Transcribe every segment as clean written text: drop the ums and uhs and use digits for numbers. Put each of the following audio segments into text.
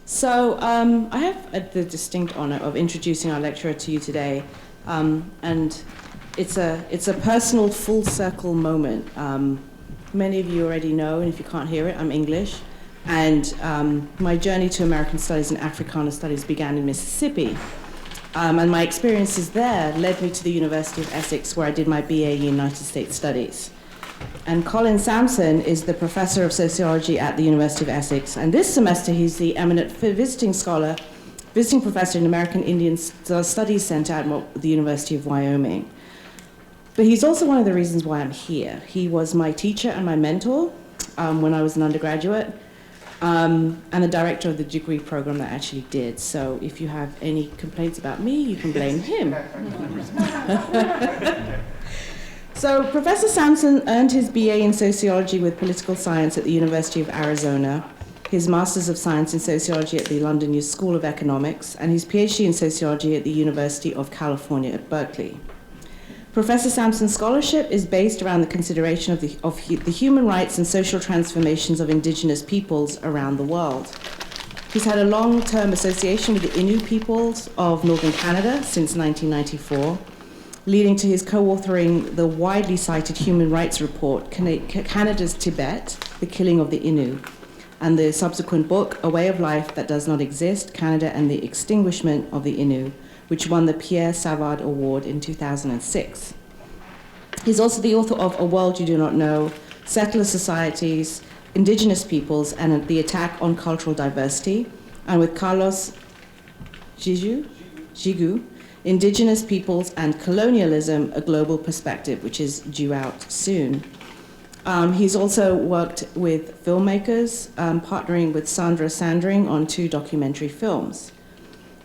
So I have the distinct honor of introducing our lecturer to you today, and it's a personal full circle moment. Many of you already know, and if you can't hear it, I'm English, and my journey to American Studies and Africana Studies began in Mississippi. And my experiences there led me to the University of Essex, where I did my BA in United States Studies. And Colin Sampson is the professor of sociology at the University of Essex. And this semester, he's the eminent visiting professor in American Indian Studies Center at the University of Wyoming. But he's also one of the reasons why I'm here. He was my teacher and my mentor when I was an undergraduate, and the director of the degree program that I actually did. So if you have any complaints about me, you can blame him. So Professor Sampson earned his BA in sociology with political science at the University of Arizona, his Masters of Science in Sociology at the London School of Economics, and his PhD in sociology at the University of California at Berkeley. Professor Sampson's scholarship is based around the consideration of the human rights and social transformations of indigenous peoples around the world. He's had a long-term association with the Innu peoples of northern Canada since 1994, leading to his co-authoring the widely cited human rights report, Canada's Tibet, The Killing of the Innu, and the subsequent book, A Way of Life That Does Not Exist, Canada and the Extinguishment of the Innu, which won the Pierre Savard Award in 2006. He's also the author of A World You Do Not Know, Settler Societies, Indigenous Peoples, and The Attack on Cultural Diversity, and with Carlos Gigu, Indigenous Peoples and Colonialism, A Global Perspective, which is due out soon. He's also worked with filmmakers, partnering with Sandra Sandring on 2 documentary films.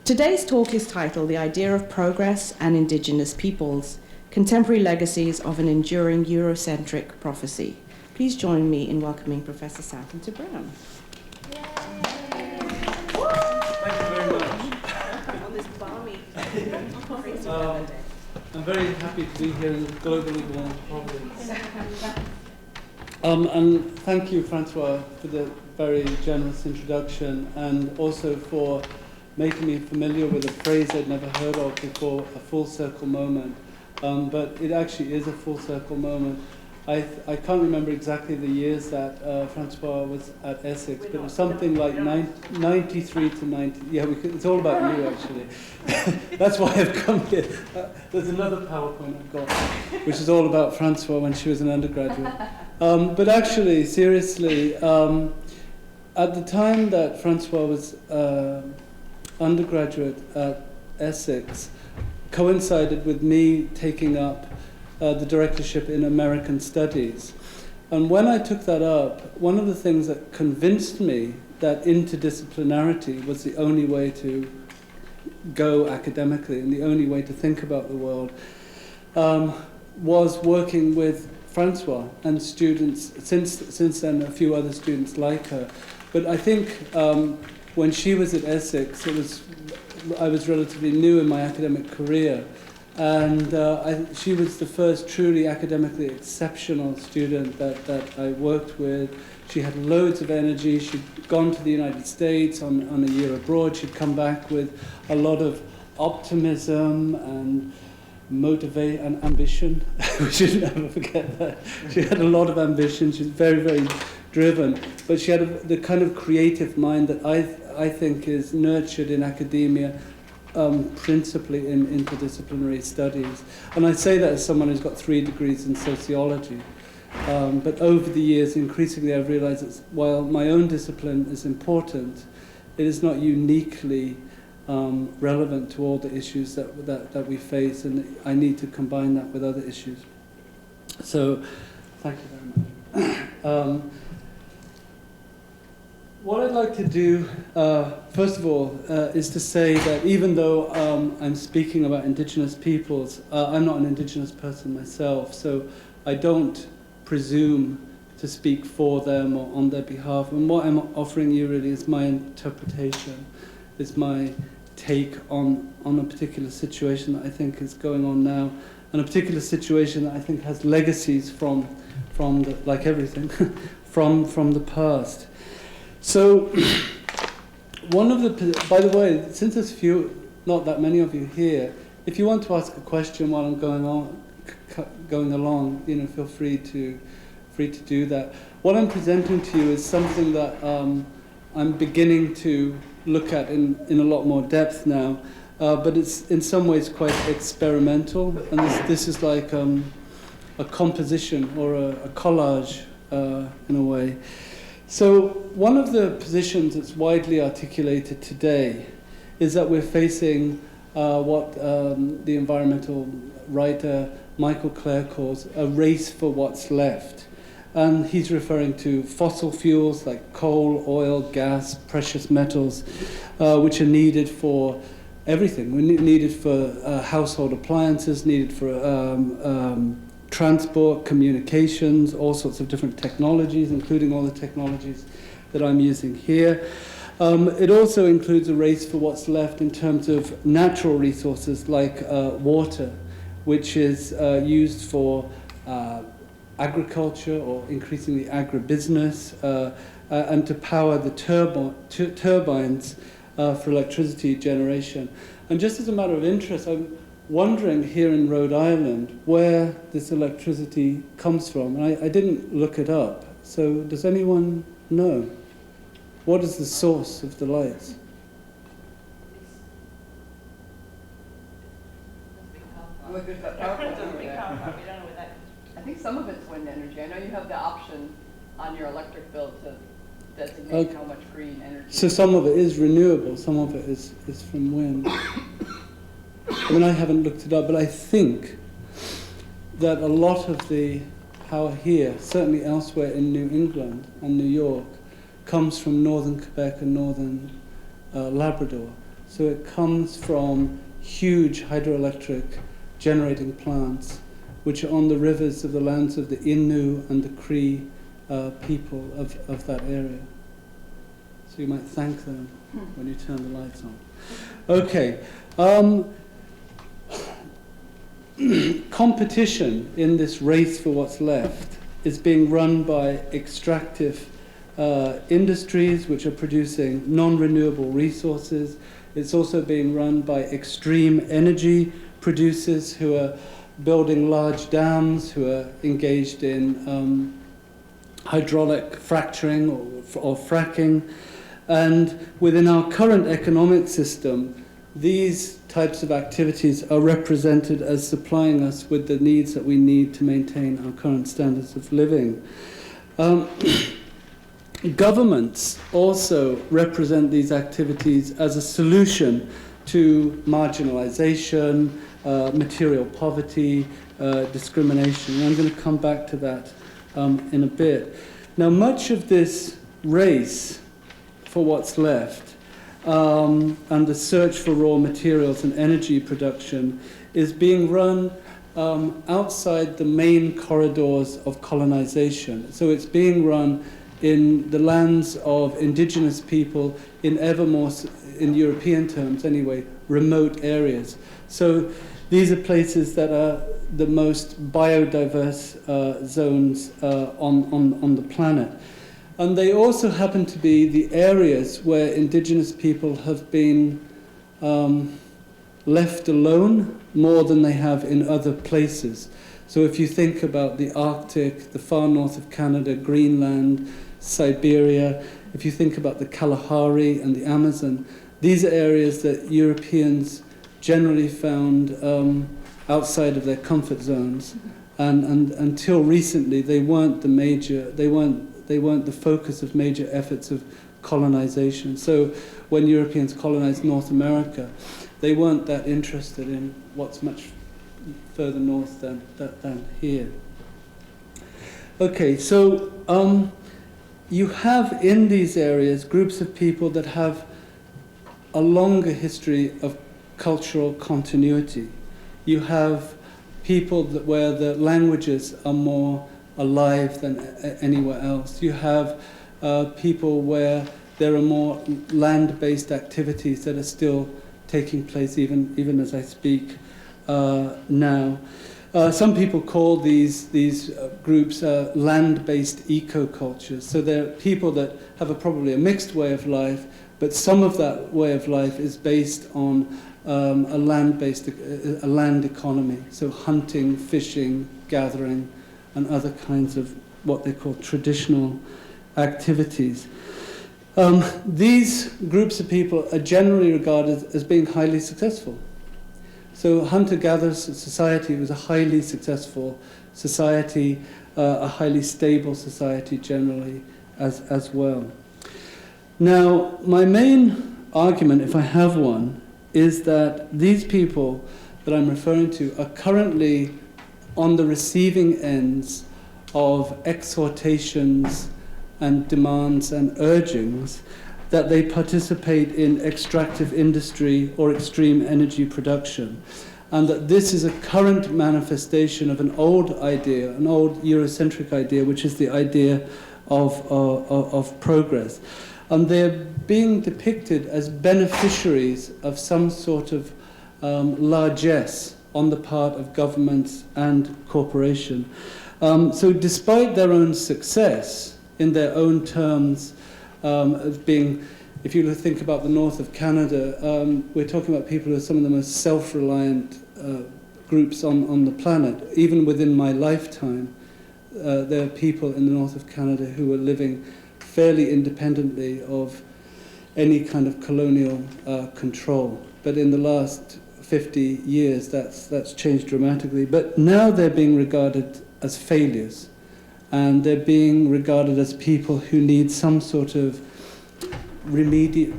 Today's talk is titled The Idea of Progress and Indigenous Peoples, Contemporary Legacies of an Enduring Eurocentric Prophecy. Please join me in welcoming Professor Sampson to Brown. I'm very happy to be here in globally warm Providence. And thank you, Francois, for the very generous introduction, and also for making me familiar with a phrase I'd never heard of before, a full circle moment. But it actually is a full circle moment. I can't remember exactly the years that Francois was at Essex, but it was something like 93 to 90. Yeah, it's all about you, actually. That's why I've come here. There's another PowerPoint I've got, which is all about Francois when she was an undergraduate. But actually, seriously, at the time that Francois was undergraduate at Essex, coincided with me taking up the directorship in American Studies. And when I took that up, one of the things that convinced me that interdisciplinarity was the only way to go academically and the only way to think about the world was working with Francois and students, since then a few other students like her. But I think when she was at Essex, I was relatively new in my academic career. And she was the first truly academically exceptional student that I worked with. She had loads of energy. She'd gone to the United States on a year abroad. She'd come back with a lot of optimism and motivate and ambition. We should never forget that. She had a lot of ambition. She was very, very driven. But she had the kind of creative mind that I think is nurtured in academia, principally in interdisciplinary studies. And I say that as someone who's got 3 degrees in sociology. But over the years, increasingly I've realized that while my own discipline is important, it is not uniquely relevant to all the issues that we face, and I need to combine that with other issues. So, thank you very much. What I'd like to do, first of all, is to say that even though I'm speaking about indigenous peoples, I'm not an indigenous person myself, so I don't presume to speak for them or on their behalf. And what I'm offering you really is my interpretation, is my take on a particular situation that I think is going on now, and a particular situation that I think has legacies from the, like everything, from the past. So one of the, by the way, since there's not that many of you here, if you want to ask a question while I'm going along, feel free to do that. What I'm presenting to you is something that I'm beginning to look at in a lot more depth now, but it's in some ways quite experimental, and this is like a composition or a collage in a way. So one of the positions that's widely articulated today is that we're facing what the environmental writer Michael Clare calls a race for what's left. And he's referring to fossil fuels like coal, oil, gas, precious metals, which are needed for everything. We're needed for household appliances, needed for transport, communications, all sorts of different technologies, including all the technologies that I'm using here. It also includes a race for what's left in terms of natural resources like water, which is used for agriculture or increasingly agribusiness, and to power the turbines for electricity generation. And just as a matter of interest, I'm wondering here in Rhode Island where this electricity comes from. And I didn't look it up. So does anyone know? What is the source of the lights? I think some of it's wind energy. I know you have the option on your electric bill to designate Okay. how much green energy. So some of it is renewable, some of it is from wind. I mean, I haven't looked it up, but I think that a lot of the power here, certainly elsewhere in New England and New York, comes from northern Quebec and northern Labrador. So it comes from huge hydroelectric generating plants, which are on the rivers of the lands of the Innu and the Cree people of that area. So you might thank them when you turn the lights on. Okay. Competition in this race for what's left is being run by extractive industries which are producing non-renewable resources. It's also being run by extreme energy producers who are building large dams, who are engaged in hydraulic fracturing or fracking. And within our current economic system, these types of activities are represented as supplying us with the needs that we need to maintain our current standards of living. Governments also represent these activities as a solution to marginalization, material poverty, discrimination. And I'm going to come back to that in a bit. Now, much of this race for what's left and the search for raw materials and energy production is being run outside the main corridors of colonization. So it's being run in the lands of indigenous people in ever more, in European terms anyway, remote areas. So these are places that are the most biodiverse zones on the planet. And they also happen to be the areas where indigenous people have been left alone more than they have in other places. So if you think about the Arctic, the far north of Canada, Greenland, Siberia, if you think about the Kalahari and the Amazon, these are areas that Europeans generally found outside of their comfort zones. And until recently, they weren't the focus of major efforts of colonization. So when Europeans colonized North America, they weren't that interested in what's much further north than here. Okay, so you have in these areas groups of people that have a longer history of cultural continuity. You have people where the languages are more alive than anywhere else. You have people where there are more land-based activities that are still taking place even as I speak now. Some people call these groups land-based eco-cultures. So they're people that have probably a mixed way of life, But some of that way of life is based on a land economy, so hunting, fishing, gathering, and other kinds of what they call traditional activities. These groups of people are generally regarded as being highly successful. So hunter-gatherer society was a highly successful society, a highly stable society generally as well. Now, my main argument, if I have one, is that these people that I'm referring to are currently on the receiving ends of exhortations and demands and urgings that they participate in extractive industry or extreme energy production, and that this is a current manifestation of an old idea, an old Eurocentric idea, which is the idea of progress. And they're being depicted as beneficiaries of some sort of largesse on the part of governments and corporation. So despite their own success in their own terms, of being, if you think about the north of Canada, we're talking about people who are some of the most self-reliant groups on the planet. Even within my lifetime, there are people in the north of Canada who are living fairly independently of any kind of colonial control. But in the last 50 years, that's changed dramatically. But now they're being regarded as failures, and they're being regarded as people who need some sort of remediative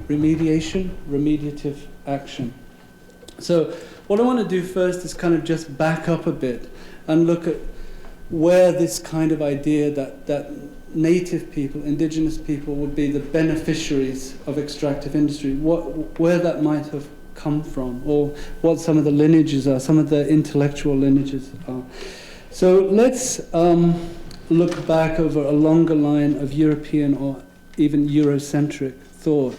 action. So what I want to do first is kind of just back up a bit and look at where this kind of idea that native people, indigenous people, would be the beneficiaries of extractive industry, where that might have come from, or what some of the lineages are, some of the intellectual lineages are. So let's look back over a longer line of European or even Eurocentric thought.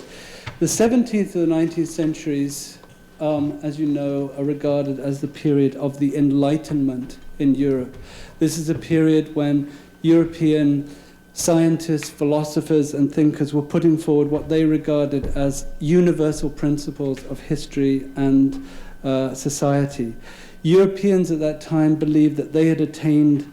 The 17th to the 19th centuries, as you know, are regarded as the period of the Enlightenment in Europe. This is a period when European scientists, philosophers, and thinkers were putting forward what they regarded as universal principles of history and society. Europeans at that time believed that they had attained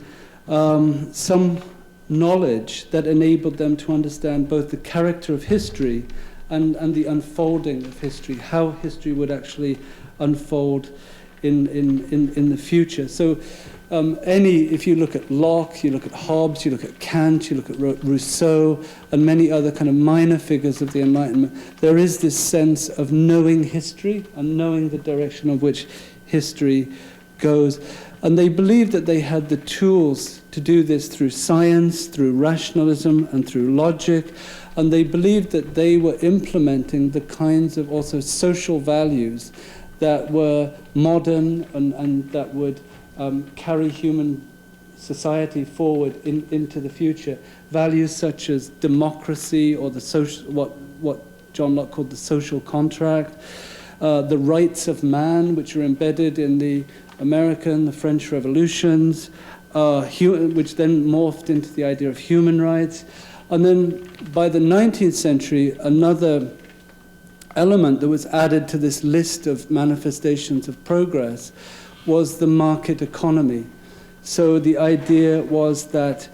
some knowledge that enabled them to understand both the character of history and the unfolding of history, how history would actually unfold in the future. So if you look at Locke, you look at Hobbes, you look at Kant, you look at Rousseau, and many other kind of minor figures of the Enlightenment, there is this sense of knowing history and knowing the direction of which history goes. And they believed that they had the tools to do this through science, through rationalism, and through logic. And they believed that they were implementing the kinds of also social values that were modern and that would carry human society forward into the future. Values such as democracy, or the social, what John Locke called the social contract, the rights of man, which are embedded in the American, the French revolutions, which then morphed into the idea of human rights. And then by the 19th century, another element that was added to this list of manifestations of progress was the market economy. So the idea was that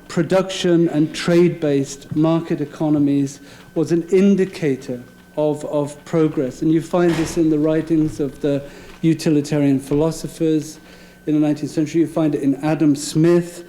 production and trade-based market economies was an indicator of progress. And you find this in the writings of the utilitarian philosophers in the 19th century. You find it in Adam Smith,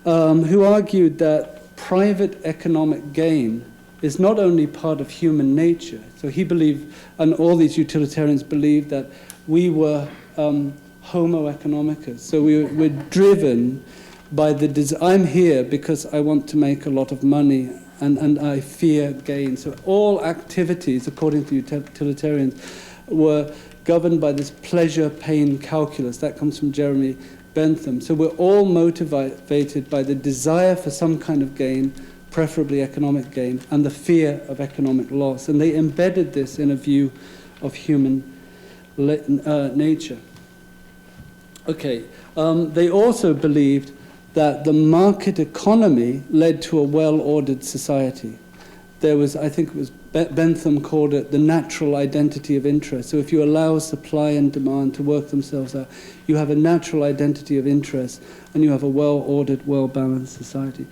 who argued that private economic gain is not only part of human nature. So he believed, and all these utilitarians believed, that we were homo economicus. So we're driven by the desire. I'm here because I want to make a lot of money, and I fear gain. So all activities, according to utilitarians, were governed by this pleasure-pain calculus. That comes from Jeremy Bentham. So we're all motivated by the desire for some kind of gain, preferably economic gain, and the fear of economic loss. And they embedded this in a view of human nature. Okay. They also believed that the market economy led to a well-ordered society. There was, I think it was Bentham called it the natural identity of interest. So if you allow supply and demand to work themselves out, you have a natural identity of interest, and you have a well-ordered, well-balanced society.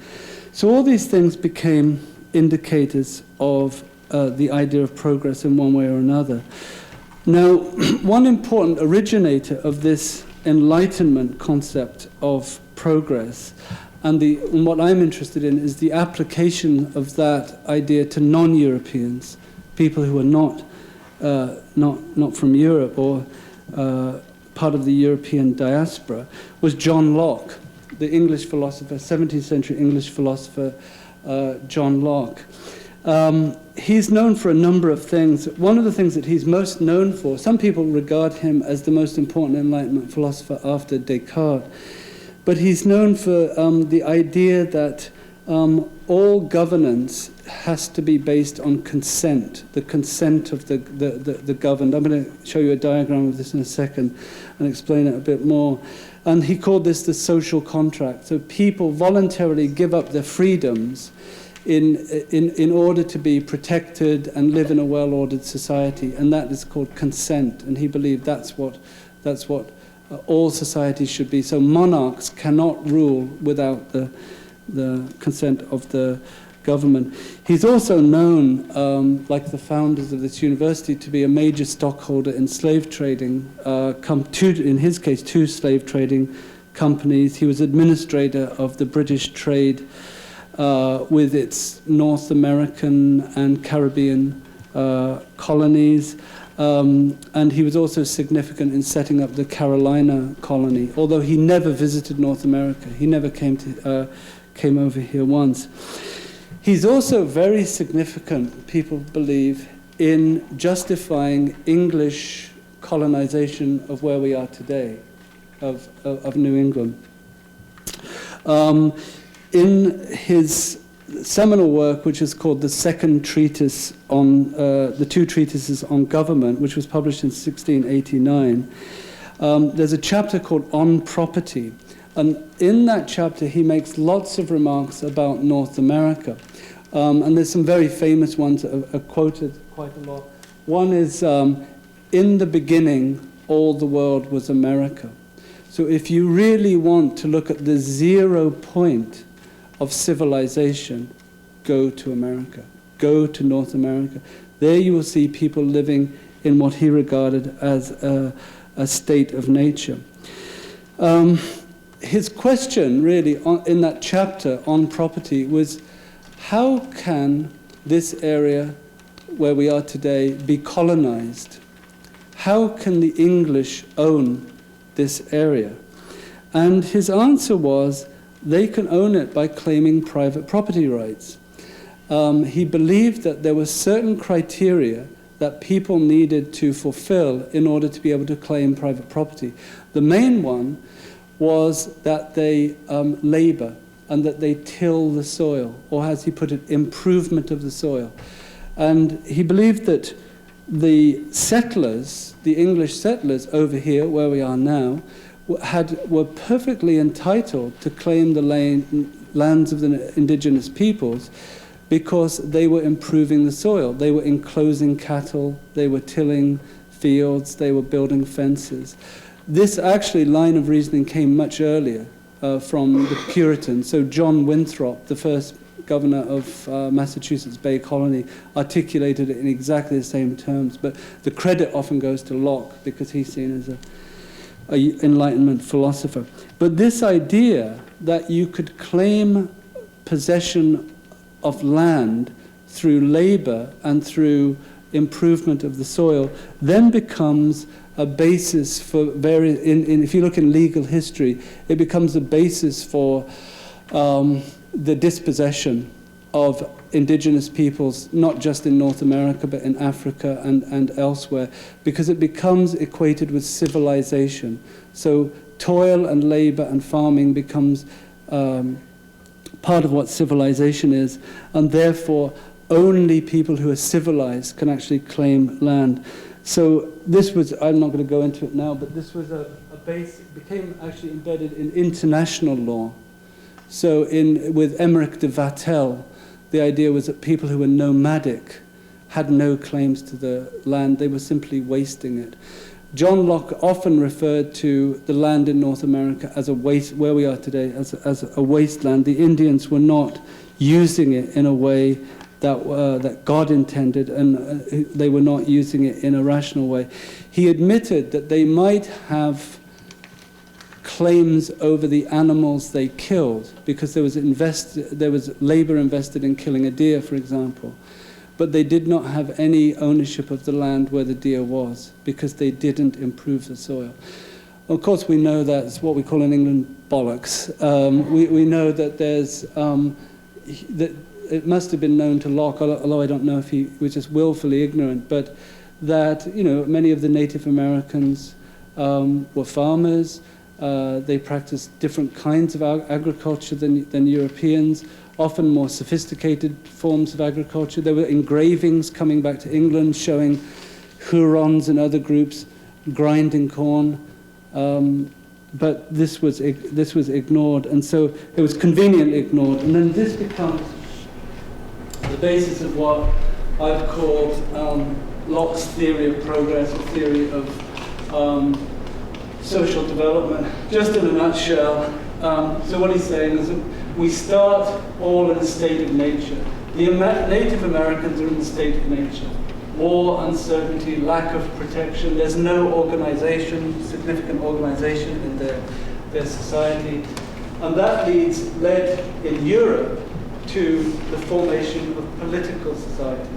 So all these things became indicators of the idea of progress in one way or another. Now, one important originator of this Enlightenment concept of progress, and what I'm interested in, is the application of that idea to non-Europeans, people who are not from Europe or part of the European diaspora, was John Locke, the English philosopher, 17th century English philosopher, John Locke. He's known for a number of things. One of the things that he's most known for, some people regard him as the most important Enlightenment philosopher after Descartes, but he's known for the idea that all governance has to be based on consent, the consent of the governed. I'm going to show you a diagram of this in a second and explain it a bit more. And he called this the social contract. So people voluntarily give up their freedoms in order to be protected and live in a well-ordered society, and that is called consent. And he believed that's what all societies should be. So monarchs cannot rule without the consent of the government. He's also known, like the founders of this university, to be a major stockholder in slave trading. In his case, 2 slave trading companies. He was administrator of the British trade with its North American and Caribbean colonies. And he was also significant in setting up the Carolina colony, although he never visited North America. He never came over here once. He's also very significant, people believe, in justifying English colonization of where we are today, of New England. In his seminal work, which is called the Second Treatise on the 2 treatises on government, which was published in 1689, there's a chapter called On Property. And in that chapter, he makes lots of remarks about North America. And there's some very famous ones that are quoted quite a lot. One is, in the beginning, all the world was America. So if you really want to look at the 0 point of civilization, go to America. Go to North America. There you will see people living in what he regarded as a state of nature. His question, really, in that chapter on property was, how can this area where we are today be colonized? How can the English own this area? And his answer was, they can own it by claiming private property rights. He believed that there were certain criteria that people needed to fulfill in order to be able to claim private property. The main one was that they labor and that they till the soil, or as he put it, improvement of the soil. And he believed that the settlers, the English settlers over here, where we are now, were perfectly entitled to claim the lands of the indigenous peoples because they were improving the soil. They were enclosing cattle, they were tilling fields, they were building fences. This actually line of reasoning came much earlier from the Puritans. So John Winthrop, the first governor of Massachusetts Bay Colony, articulated it in exactly the same terms. But the credit often goes to Locke because he's seen as an Enlightenment philosopher. But this idea that you could claim possession of land through labor and through improvement of the soil then becomes a basis for if you look in legal history, it becomes a basis for the dispossession of indigenous peoples, not just in North America, but in Africa and elsewhere, because it becomes equated with civilization. So toil and labor and farming becomes part of what civilization is, and therefore only people who are civilized can actually claim land. So this was, I'm not going to go into it now, but this was a base, it became actually embedded in international law. So with Emmerich de Vattel, the idea was that people who were nomadic had no claims to the land. They were simply wasting it. John Locke often referred to the land in North America as a waste, where we are today, as a wasteland. The Indians were not using it in a way that God intended, and they were not using it in a rational way. He admitted that they might have claims over the animals they killed, because there was labor invested in killing a deer, for example. But they did not have any ownership of the land where the deer was, because they didn't improve the soil. Of course, we know that's what we call in England bollocks. We know that there's that it must have been known to Locke, although I don't know if he was just willfully ignorant, but that many of the Native Americans were farmers. They practiced different kinds of agriculture than Europeans, often more sophisticated forms of agriculture. There were engravings coming back to England showing Hurons and other groups grinding corn, but this was ignored, and so it was conveniently ignored. And then this becomes the basis of what I've called Locke's theory of progress, or theory of social development. Just in a nutshell, so what he's saying is that we start all in a state of nature. The Native Americans are in the state of nature. War, uncertainty, lack of protection. There's no organization, significant organization in their society. And that led in Europe to the formation of political society.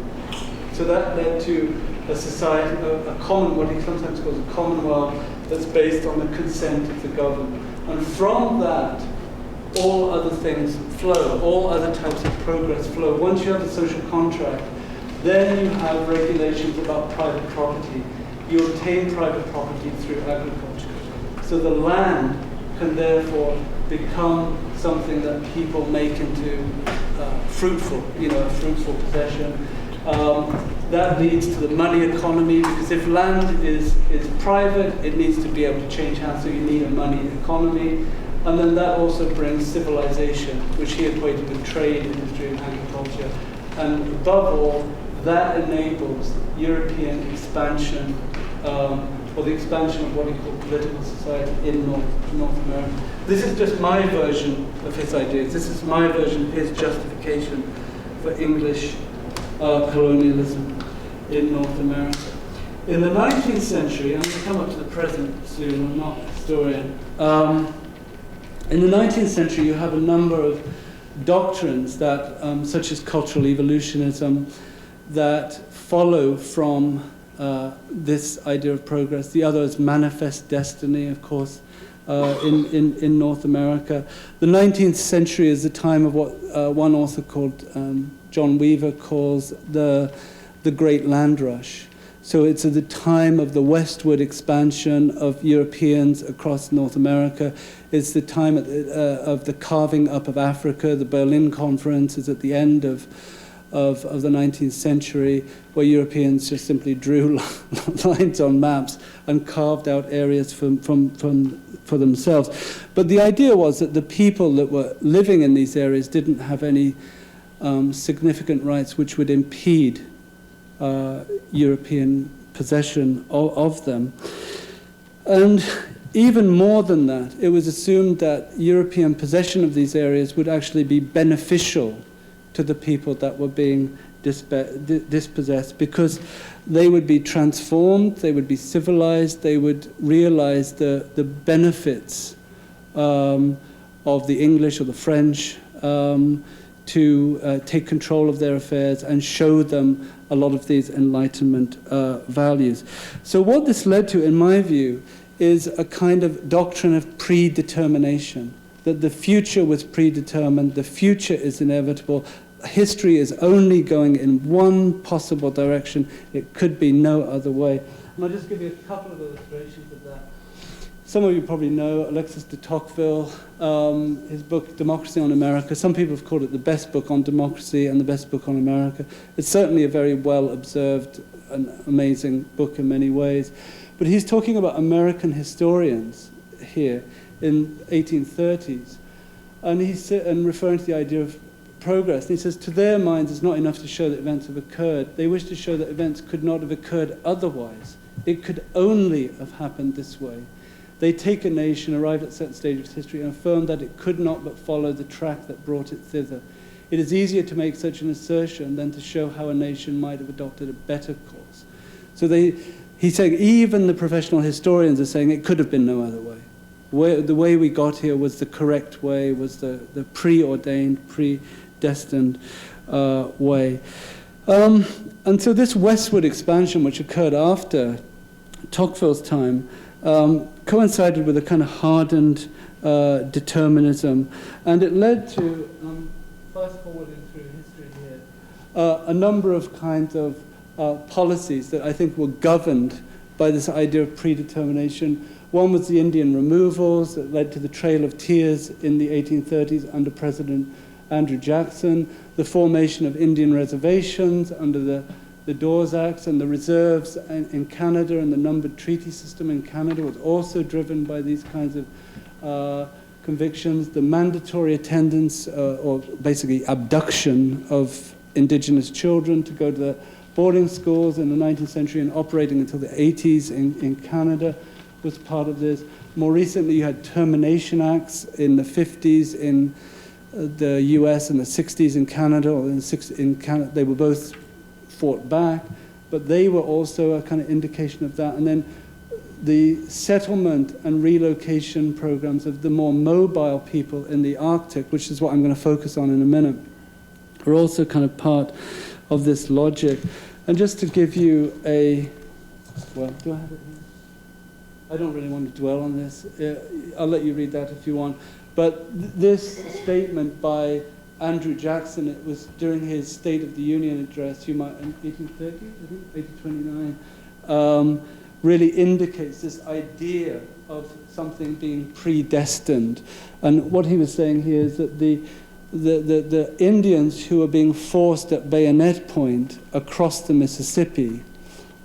So that led to a society, what he sometimes calls a commonwealth, that's based on the consent of the governed. And from that, all other things flow, all other types of progress flow. Once you have the social contract, then you have regulations about private property. You obtain private property through agriculture. So the land can therefore become something that people make into fruitful possession. That leads to the money economy, because if land is private, it needs to be able to change hands, so you need a money economy. And then that also brings civilization, which he equated with trade, industry, and agriculture. And above all, that enables European expansion, or the expansion of what he called political society in North America. This is just my version of his ideas. This is my version of his justification for English colonialism in North America. In the 19th century, I'm going to come up to the present soon, I'm not a historian. In the 19th century, you have a number of doctrines that, such as cultural evolutionism, that follow from this idea of progress. The other is manifest destiny, of course, in North America. The 19th century is the time of what one author called John Weaver calls the Great Land Rush. So it's at the time of the westward expansion of Europeans across North America. It's the time of the carving up of Africa. The Berlin Conference is at the end of the 19th century, where Europeans just simply drew lines on maps and carved out areas for themselves. But the idea was that the people that were living in these areas didn't have any significant rights which would impede European possession of them. And even more than that, it was assumed that European possession of these areas would actually be beneficial to the people that were being dispossessed, because they would be transformed, they would be civilized, they would realize the benefits of the English or the French to take control of their affairs and show them a lot of these Enlightenment values. So what this led to, in my view, is a kind of doctrine of predetermination, that the future was predetermined, the future is inevitable, history is only going in one possible direction, it could be no other way. And I'll just give you a couple of illustrations of that. Some of you probably know Alexis de Tocqueville, his book Democracy on America. Some people have called it the best book on democracy and the best book on America. It's certainly a very well-observed and amazing book in many ways. But he's talking about American historians here in 1830s. And he's referring to the idea of progress. And he says, to their minds, it's not enough to show that events have occurred. They wish to show that events could not have occurred otherwise. It could only have happened this way. They take a nation, arrive at a certain stage of history, and affirm that it could not but follow the track that brought it thither. It is easier to make such an assertion than to show how a nation might have adopted a better course. So he's saying even the professional historians are saying it could have been no other way. The way we got here was the correct way, was the preordained, predestined way. And so this westward expansion, which occurred after Tocqueville's time, coincided with a kind of hardened determinism. And it led to, fast forwarding through history here, a number of kinds of policies that I think were governed by this idea of predetermination. One was the Indian removals that led to the Trail of Tears in the 1830s under President Andrew Jackson, the formation of Indian reservations under the Dawes Acts, and the reserves in Canada and the numbered treaty system in Canada was also driven by these kinds of convictions. The mandatory attendance, or basically abduction of indigenous children to go to the boarding schools in the 19th century and operating until the 80s in Canada was part of this. More recently, you had termination acts in the 50s in the US and the 60s in Canada, or in Canada. They were both fought back, but they were also a kind of indication of that. And then the settlement and relocation programs of the more mobile people in the Arctic, which is what I'm going to focus on in a minute, are also kind of part of this logic. And just to give you a, well, do I have it here? I don't really want to dwell on this. I'll let you read that if you want. But this statement by Andrew Jackson, it was during his State of the Union address, in 1830, I think, 1829, really indicates this idea of something being predestined. And what he was saying here is that the Indians who are being forced at bayonet point across the Mississippi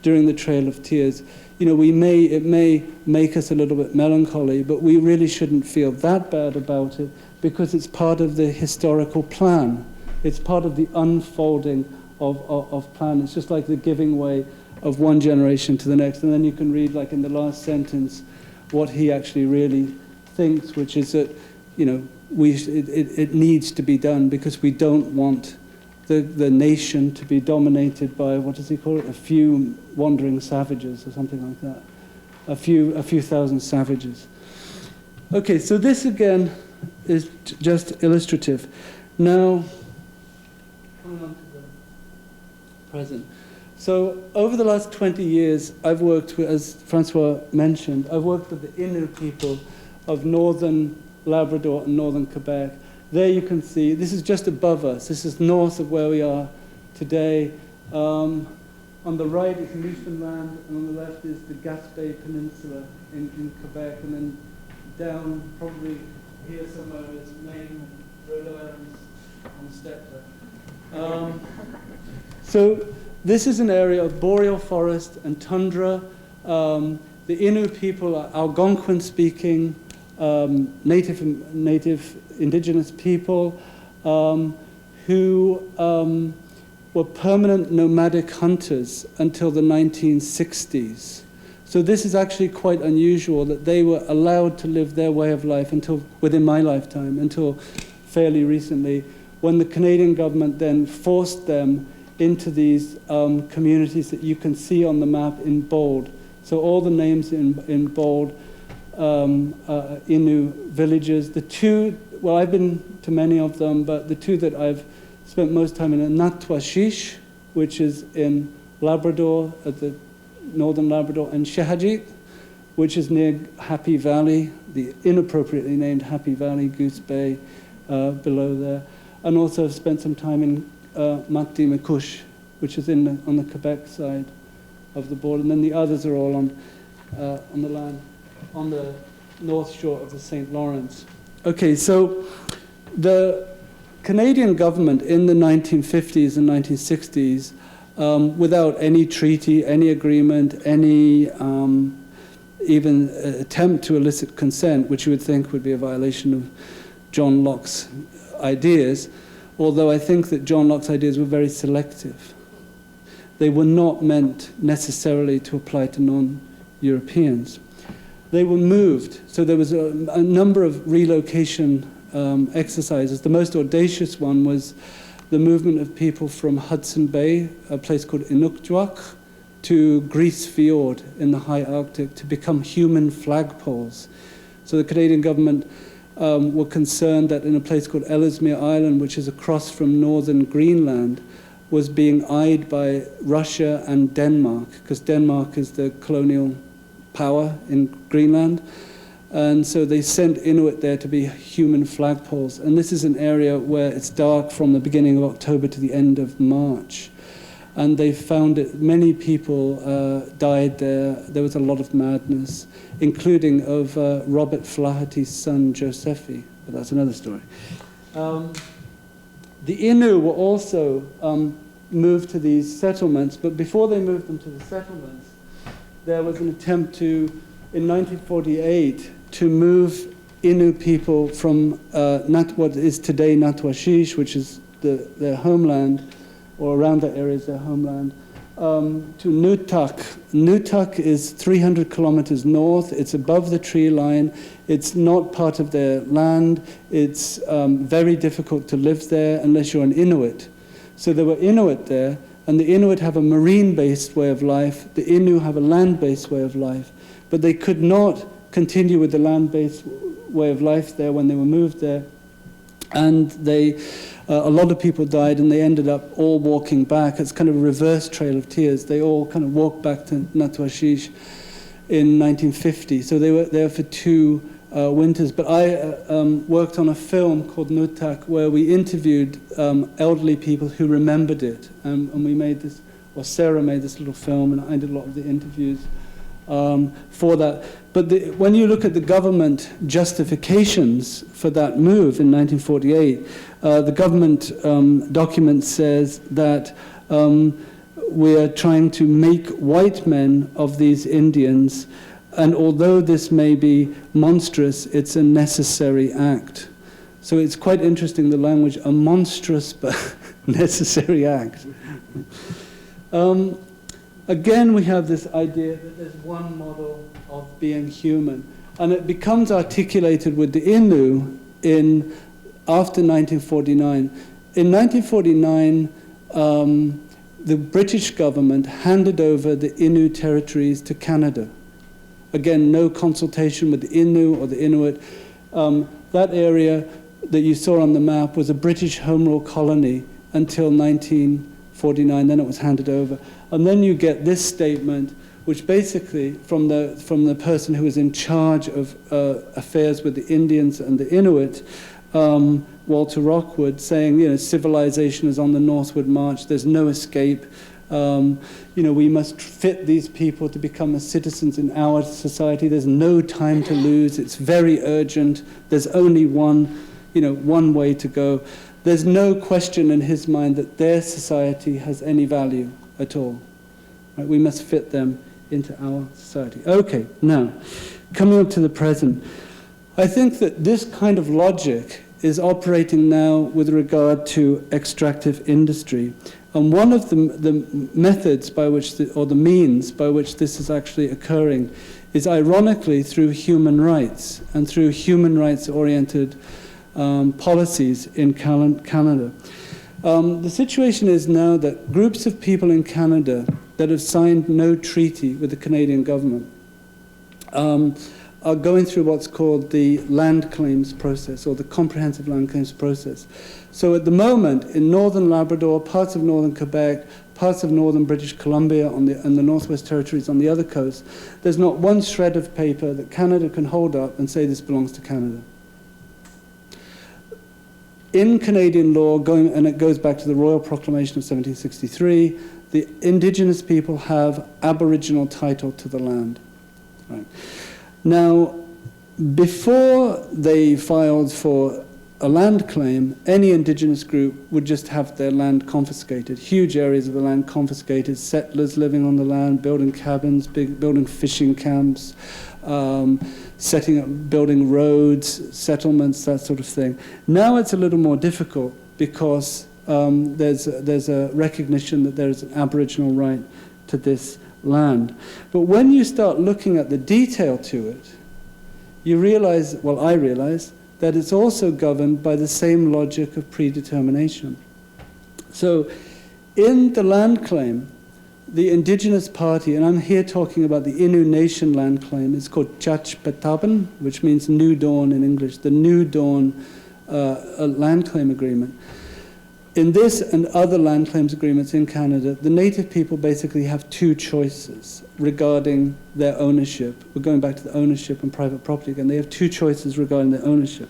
during the Trail of Tears, you know, it may make us a little bit melancholy, but we really shouldn't feel that bad about it because it's part of the historical plan. It's part of the unfolding of plan. It's just like the giving way of one generation to the next. And then you can read, like in the last sentence, what he actually really thinks, which is that, you know, it needs to be done because we don't want the nation to be dominated by, what does he call it, a few wandering savages or something like that. A few thousand savages. Okay, so this again is just illustrative. Now, coming on to the present. So over the last 20 years, I've worked with, as Francois mentioned, I've worked with the Innu people of northern Labrador and northern Quebec. There you can see, this is just above us. This is north of where we are today. On the right is Newfoundland, and on the left is the Gaspé Peninsula in Quebec, and then down probably here somewhere is Maine and Rhode Island on Steppe. So this is an area of boreal forest and tundra. The Innu people are Algonquin-speaking, native indigenous people who were permanent nomadic hunters until the 1960s. So this is actually quite unusual that they were allowed to live their way of life until within my lifetime, until fairly recently, when the Canadian government then forced them into these communities that you can see on the map in bold. So all the names in bold, Innu villages. The two, well, I've been to many of them, but the two that I've spent most time in are Natwashish, which is in Labrador, at the northern Labrador, and Shehajit, which is near Happy Valley, the inappropriately named Happy Valley, Goose Bay, below there. And also I've spent some time in Matdi-Mikush, which is on the Quebec side of the border. And then the others are all on the land, on the north shore of the St. Lawrence. Okay, so the Canadian government in the 1950s and 1960s, without any treaty, any agreement, any even attempt to elicit consent, which you would think would be a violation of John Locke's ideas, although I think that John Locke's ideas were very selective. They were not meant necessarily to apply to non-Europeans. They were moved, so there was a number of relocation exercises. The most audacious one was the movement of people from Hudson Bay, a place called Inukjuak, to Grise Fjord in the high Arctic to become human flagpoles. So the Canadian government were concerned that in a place called Ellesmere Island, which is across from northern Greenland, was being eyed by Russia and Denmark, because Denmark is the colonial power in Greenland. And so they sent Inuit there to be human flagpoles. And this is an area where it's dark from the beginning of October to the end of March. And they found that many people died there. There was a lot of madness, including of Robert Flaherty's son, Josephi. But that's another story. The Innu were also moved to these settlements, but before they moved them to the settlements, there was an attempt to, in 1948, to move Innu people from what is today Natwashish, which is their homeland, or around that area is their homeland, to Nutak. Nutak is 300 kilometers north. It's above the tree line. It's not part of their land. It's very difficult to live there unless you're an Inuit. So there were Inuit there, and the Inuit have a marine-based way of life. The Innu have a land-based way of life. But they could not continue with the land-based way of life there when they were moved there. And a lot of people died, and they ended up all walking back. It's kind of a reverse trail of tears. They all kind of walked back to Natwashish in 1950. So they were there for 2 winters. But I worked on a film called Nutak, where we interviewed elderly people who remembered it. And we made this, or Sarah made this little film, and I did a lot of the interviews for that. But when you look at the government justifications for that move in 1948, the government document says that we are trying to make white men of these Indians, and although this may be monstrous, it's a necessary act. So it's quite interesting, the language, a monstrous but necessary act. Again, we have this idea that there's one model of being human. And it becomes articulated with the Innu after 1949. In 1949, the British government handed over the Innu territories to Canada. Again, no consultation with the Innu or the Inuit. That area that you saw on the map was a British Home Rule colony until 1949. Then it was handed over. And then you get this statement, which basically, from the person who was in charge of affairs with the Indians and the Inuit, Walter Rockwood, saying, civilization is on the northward march, there's no escape. We must fit these people to become citizens in our society. There's no time to lose. It's very urgent. There's only one way to go. There's no question in his mind that their society has any value at all. Right? We must fit them into our society. Okay, now, coming up to the present, I think that this kind of logic is operating now with regard to extractive industry. And one of the methods by which, or the means by which this is actually occurring is ironically through human rights and through human rights-oriented policies in Canada. The situation is now that groups of people in Canada that have signed no treaty with the Canadian government are going through what's called the land claims process, or the comprehensive land claims process. So at the moment, in northern Labrador, parts of northern Quebec, parts of northern British Columbia and the Northwest Territories on the other coast, there's not one shred of paper that Canada can hold up and say this belongs to Canada. In Canadian law, and it goes back to the Royal Proclamation of 1763, the Indigenous people have Aboriginal title to the land. Right. Now, before they filed for a land claim, any Indigenous group would just have their land confiscated, huge areas of the land confiscated, settlers living on the land, building cabins, building fishing camps, building roads, settlements, that sort of thing. Now it's a little more difficult because there's a recognition that there is an Aboriginal right to this land. But when you start looking at the detail to it, you realize, well, I realize, that it's also governed by the same logic of predetermination. So in the land claim, the indigenous party, and I'm here talking about the Innu Nation land claim, it's called Chach Petaban, which means New Dawn in English, the New Dawn land claim agreement. In this and other land claims agreements in Canada, the native people basically have two choices regarding their ownership. We're going back to the ownership and private property again. They have two choices regarding their ownership.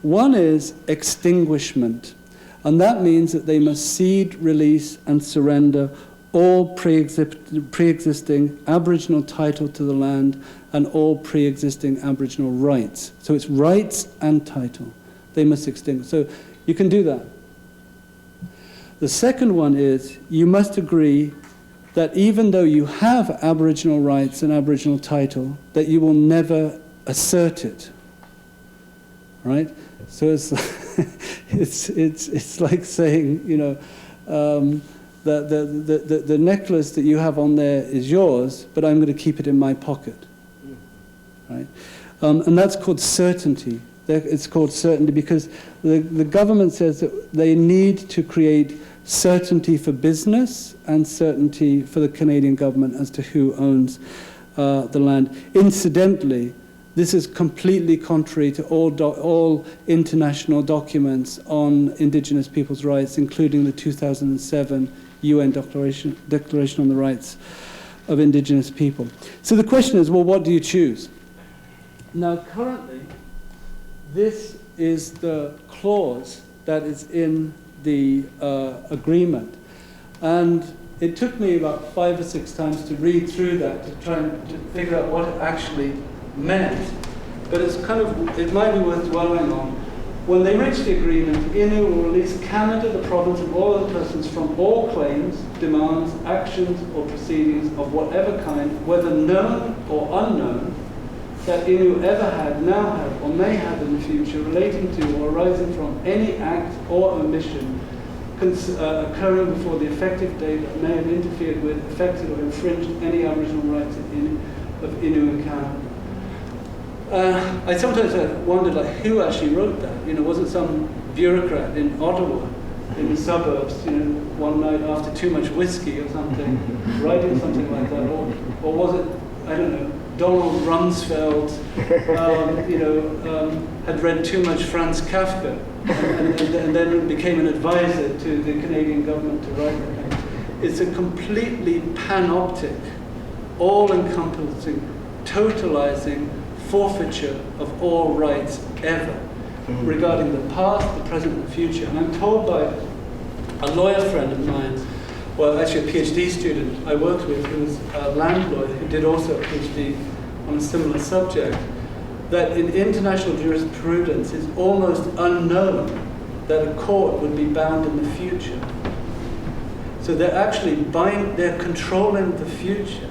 One is extinguishment, and that means that they must cede, release, and surrender all pre-existing Aboriginal title to the land and all pre-existing Aboriginal rights. So it's rights and title. They must extinguish. So you can do that. The second one is you must agree that even though you have Aboriginal rights and Aboriginal title, that you will never assert it. Right? So it's like saying, you know, the necklace that you have on there is yours, but I'm going to keep it in my pocket. Right? And that's called certainty. It's called certainty because the government says that they need to create certainty for business and certainty for the Canadian government as to who owns the land. Incidentally, this is completely contrary to all international documents on Indigenous people's rights, including the 2007 UN Declaration on the Rights of Indigenous People. So the question is, well, what do you choose? Now, currently, this is the clause that is in the agreement. And it took me about 5 or 6 times to read through that to try and to figure out what it actually meant. But it's it might be worth dwelling on. When they reach the agreement, Innu will release Canada, the province, and all other persons from all claims, demands, actions, or proceedings of whatever kind, whether known or unknown, that Innu ever had, now have, or may have in the future, relating to or arising from any act or omission occurring before the effective date that may have interfered with, affected, or infringed any Aboriginal rights of Innu in Canada. I sometimes wondered, like, who actually wrote that? You know, was it some bureaucrat in Ottawa, in the suburbs, you know, one night after too much whiskey or something, writing something like that, or was it, I don't know, Donald Rumsfeld, had read too much Franz Kafka, and then became an advisor to the Canadian government to write that. It's a completely panoptic, all-encompassing, totalizing forfeiture of all rights ever, regarding the past, the present, and the future. And I'm told by a lawyer friend of mine, well, actually a PhD student I worked with, who was a land lawyer, who did also a PhD on a similar subject, that in international jurisprudence it's almost unknown that a court would be bound in the future. So they're actually they're controlling the future.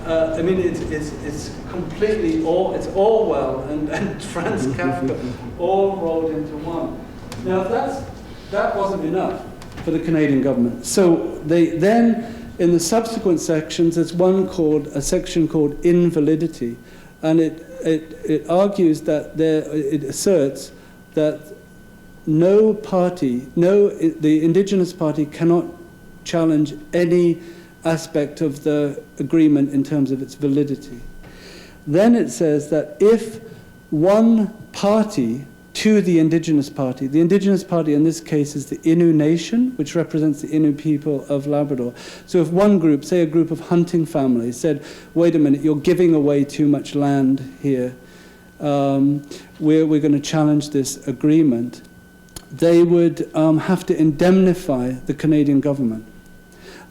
I mean, it's completely it's Orwell and Franz Kafka all rolled into one. Now, that wasn't enough for the Canadian government. So they then, in the subsequent sections, there's a section called invalidity, and it argues that it asserts that the Indigenous party cannot challenge any aspect of the agreement in terms of its validity. Then it says that if one party to the Indigenous party in this case is the Innu Nation, which represents the Innu people of Labrador. So if one group, say a group of hunting families, said, wait a minute, you're giving away too much land here, we're going to challenge this agreement, they would have to indemnify the Canadian government.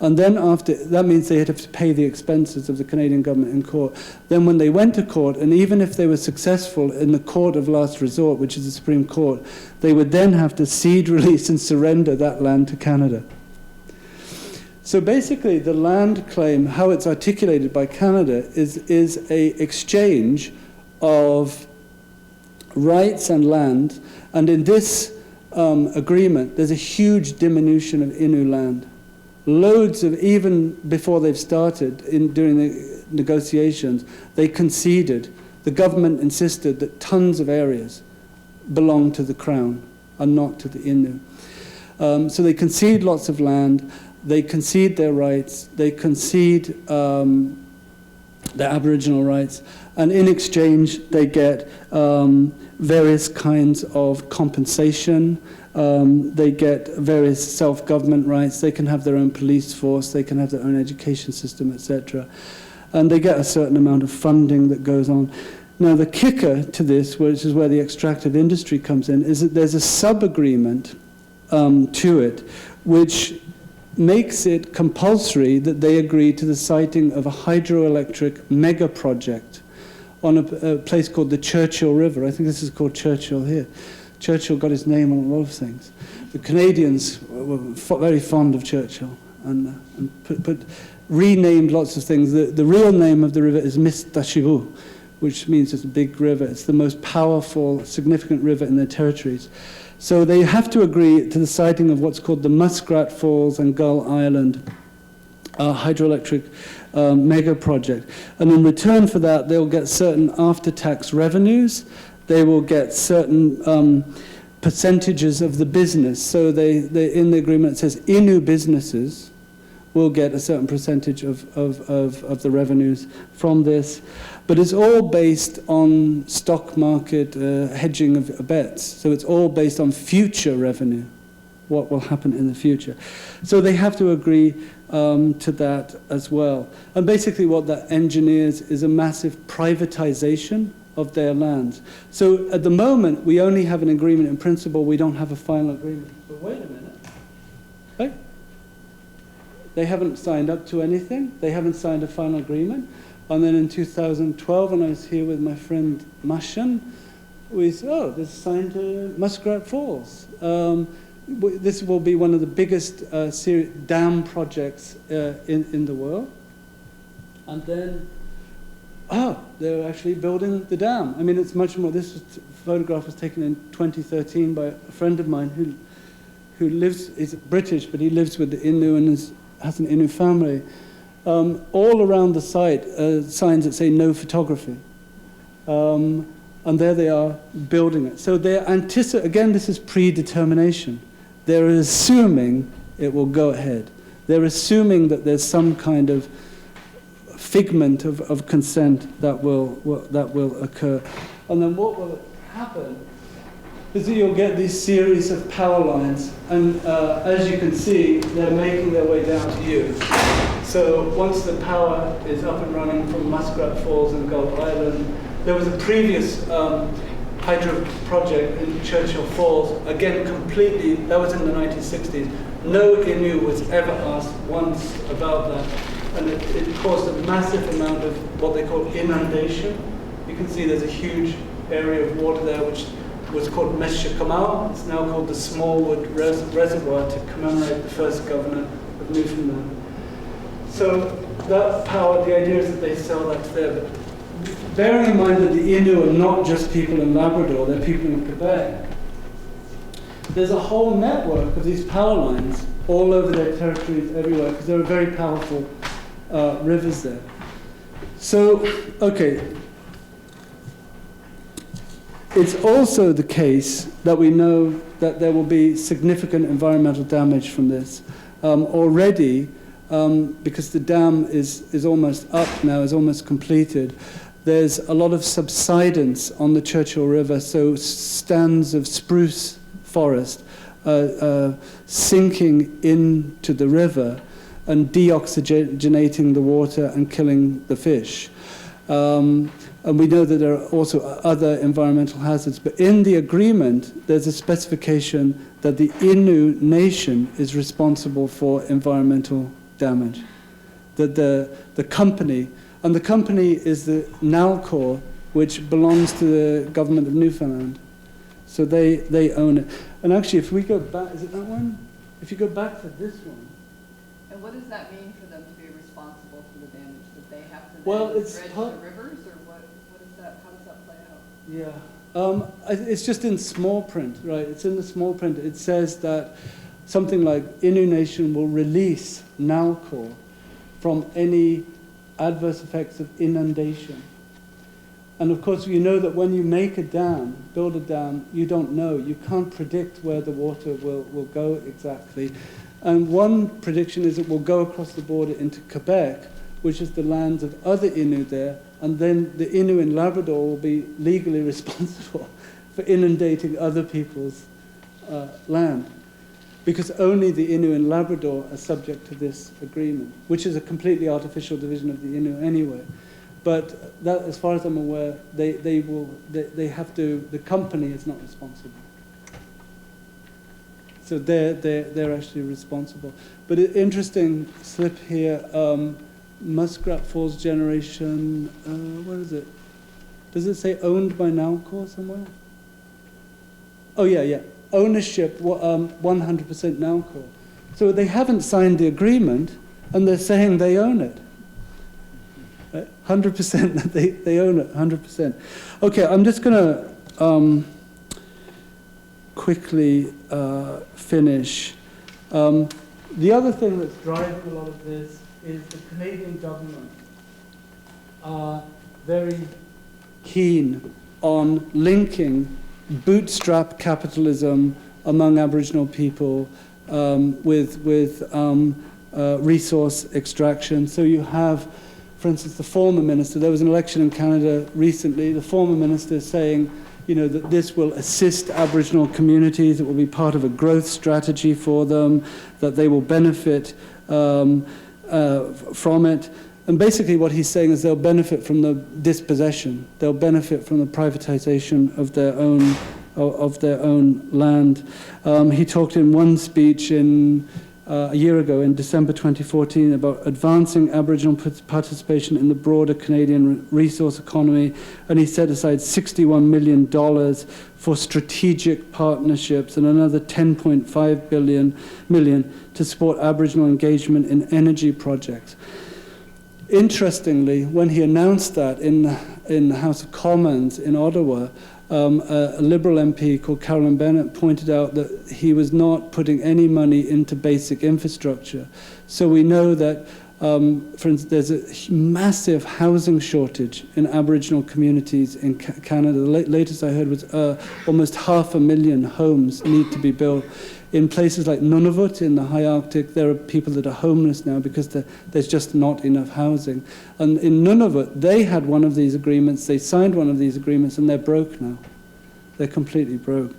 And then that means they had to pay the expenses of the Canadian government in court. Then when they went to court, and even if they were successful in the court of last resort, which is the Supreme Court, they would then have to cede, release, and surrender that land to Canada. So basically, the land claim, how it's articulated by Canada, is a exchange of rights and land. And in this agreement, there's a huge diminution of Innu land. Loads of, even before they've started, during the negotiations, they conceded. The government insisted that tons of areas belong to the Crown and not to the Innu. So they concede lots of land, they concede their rights, they concede their Aboriginal rights, and in exchange they get various kinds of compensation. They get various self-government rights. They can have their own police force. They can have their own education system, etc. And they get a certain amount of funding that goes on. Now, the kicker to this, which is where the extractive industry comes in, is that there's a sub-agreement to it, which makes it compulsory that they agree to the siting of a hydroelectric mega project on a place called the Churchill River. I think this is called Churchill here. Churchill got his name on a lot of things. The Canadians were very fond of Churchill and renamed lots of things. The real name of the river is Mistashivu, which means it's a big river. It's the most powerful, significant river in their territories. So they have to agree to the siting of what's called the Muskrat Falls and Gull Island hydroelectric mega project. And in return for that, they'll get certain after-tax revenues. They will get certain percentages of the business. So they in the agreement it says Innu businesses will get a certain percentage of the revenues from this. But it's all based on stock market hedging of bets. So it's all based on future revenue, what will happen in the future. So they have to agree to that as well. And basically what that engineers is a massive privatization of their lands. So at the moment, we only have an agreement in principle, we don't have a final agreement. But wait a minute. Hey? They haven't signed up to anything. They haven't signed a final agreement. And then in 2012, when I was here with my friend Mashan, we said, oh, this is signed to Muskrat Falls. This will be one of the biggest dam projects in the world. And then, they're actually building the dam. I mean, it's much more. This photograph was taken in 2013 by a friend of mine who lives, is British, but he lives with the Innu and has an Innu family. All around the site, signs that say no photography. And there they are building it. So they're again, this is predetermination. They're assuming it will go ahead. They're assuming that there's some kind of figment of consent that will occur. And then what will happen is that you'll get these series of power lines. And as you can see, they're making their way down to you. So once the power is up and running from Muskrat Falls and Gull Island, there was a previous hydro project in Churchill Falls, again completely, that was in the 1960s. No Innu was ever asked once about that. And it caused a massive amount of what they call inundation. You can see there's a huge area of water there which was called Meshakamau. It's now called the Smallwood Reservoir to commemorate the first governor of Newfoundland. So that power, the idea is that they sell that to there. But bearing in mind that the Innu are not just people in Labrador, they're people in Quebec. There's a whole network of these power lines all over their territories everywhere because there are very powerful rivers there. So, okay. It's also the case that we know that there will be significant environmental damage from this. Already, because the dam is almost up now, is almost completed, there's a lot of subsidence on the Churchill River, so stands of spruce forest sinking into the river and deoxygenating the water and killing the fish. And we know that there are also other environmental hazards. But in the agreement, there's a specification that the Innu nation is responsible for environmental damage. That the company, and the company is the Nalcor, which belongs to the government of Newfoundland. So they own it. And actually, if we go back, is it that one? If you go back to this one. And what does that mean for them to be responsible for the damage? That they have to Well, then it's dredge the rivers, or what is that? How does that play out? Yeah. It's just in small print, right? It's in the small print. It says that something like Innu Nation will release Nalcor from any adverse effects of inundation. And of course, you know that when you make a dam, build a dam, you don't know. You can't predict where the water will go exactly. And one prediction is it will go across the border into Quebec, which is the lands of other Innu there, and then the Innu in Labrador will be legally responsible for inundating other people's land. Because only the Innu in Labrador are subject to this agreement, which is a completely artificial division of the Innu anyway. But that, as far as I'm aware, they have to, the company is not responsible. So they're actually responsible. But an interesting slip here, Muskrat Falls Generation, what is it? Does it say owned by Nalcor somewhere? Oh yeah. Ownership, 100% Nalcor. So they haven't signed the agreement, and they're saying they own it. 100% that they own it, 100%. Okay, I'm just going to quickly finish. The other thing that's driving a lot of this is the Canadian government are very keen on linking bootstrap capitalism among Aboriginal people with resource extraction. So you have, for instance, the former minister, there was an election in Canada recently, the former minister saying, you know, that this will assist Aboriginal communities, it will be part of a growth strategy for them, that they will benefit from it. And basically what he's saying is they'll benefit from the dispossession, they'll benefit from the privatization of their own land. He talked in one speech a year ago, in December 2014, about advancing Aboriginal participation in the broader Canadian resource economy, and he set aside $61 million for strategic partnerships and another $10.5 million to support Aboriginal engagement in energy projects. Interestingly, when he announced that in the House of Commons in Ottawa, a Liberal MP called Carolyn Bennett pointed out that he was not putting any money into basic infrastructure. So we know that, for instance, there's a massive housing shortage in Aboriginal communities in Canada. The latest I heard was almost 500,000 homes need to be built. In places like Nunavut in the high Arctic, there are people that are homeless now because there's just not enough housing. And in Nunavut, they had one of these agreements, they signed one of these agreements, and they're broke now. They're completely broke.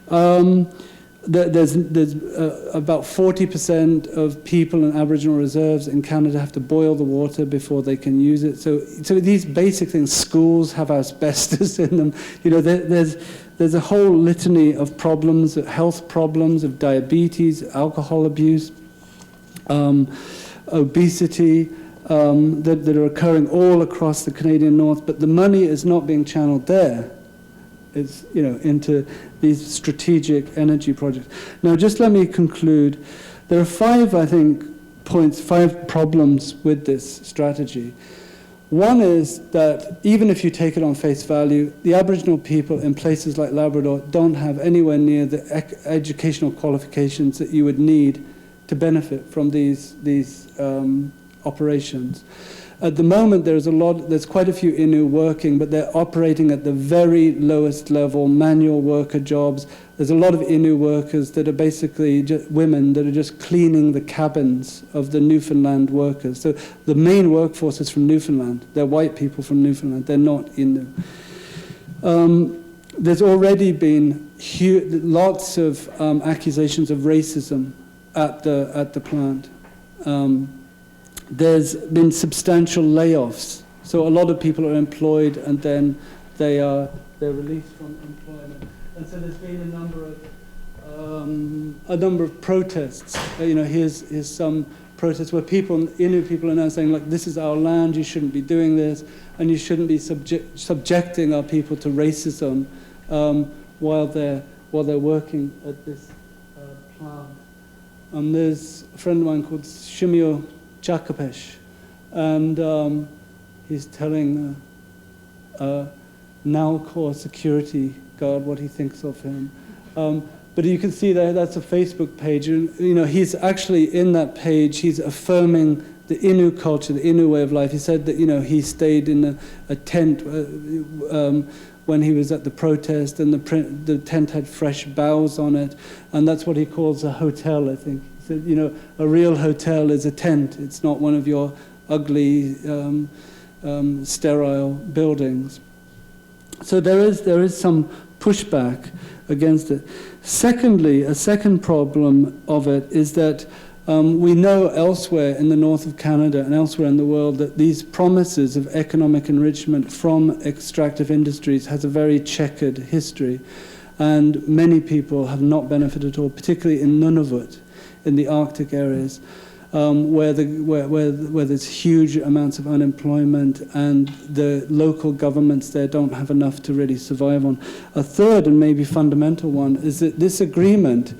There's about 40% of people in Aboriginal reserves in Canada have to boil the water before they can use it. So these basic things, schools have asbestos in them. You know, there's a whole litany of problems, health problems, of diabetes, alcohol abuse, obesity, that are occurring all across the Canadian North, but the money is not being channeled there. It's, you know, into these strategic energy projects. Now, just let me conclude. There are 5, I think, points, 5 problems with this strategy. One is that even if you take it on face value, the Aboriginal people in places like Labrador don't have anywhere near the educational qualifications that you would need to benefit from these operations. At the moment, there's quite a few Innu working, but they're operating at the very lowest level, manual worker jobs. There's a lot of Innu workers that are basically women that are just cleaning the cabins of the Newfoundland workers. So the main workforce is from Newfoundland. They're white people from Newfoundland. They're not Innu. There's already been lots of accusations of racism at the plant. There's been substantial layoffs. So a lot of people are employed and then they're released from employment. And so there's been a number of protests. You know, here's some protests where Innu people are now saying, like, this is our land, you shouldn't be doing this, and you shouldn't be subjecting our people to racism while they're working at this plant. And there's a friend of mine called Shimio Chakapesh, and he's telling now core security guard, what he thinks of him. But you can see there, that's a Facebook page. And, you know, he's actually in that page, he's affirming the Innu culture, the Innu way of life. He said that, you know, he stayed in a tent when he was at the protest, and the tent had fresh boughs on it, and that's what he calls a hotel, I think. He said, you know, a real hotel is a tent. It's not one of your ugly, sterile buildings. So there is some pushback against it. Secondly, a second problem of it is that we know elsewhere in the north of Canada and elsewhere in the world that these promises of economic enrichment from extractive industries has a very checkered history, and many people have not benefited at all, particularly in Nunavut, in the Arctic areas, where there's huge amounts of unemployment and the local governments there don't have enough to really survive on. A third and maybe fundamental one is that this agreement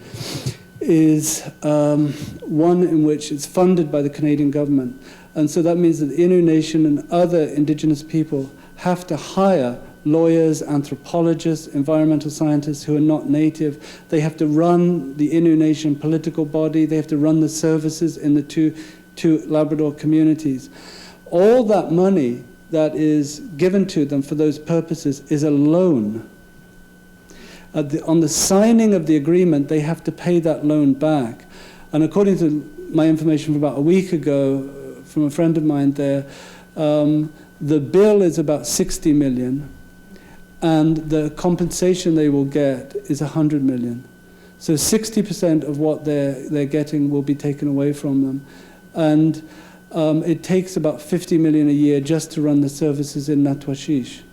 is one in which it's funded by the Canadian government. And so that means that the Innu Nation and other Indigenous people have to hire lawyers, anthropologists, environmental scientists who are not native. They have to run the Innu Nation political body. They have to run the services in the two Labrador communities. All that money that is given to them for those purposes is a loan. On the signing of the agreement, they have to pay that loan back. And according to my information from about a week ago, from a friend of mine there, the bill is about $60 million, and the compensation they will get is $100 million. So 60% of what they're getting will be taken away from them. And it takes about $50 million a year just to run the services in Natwashish.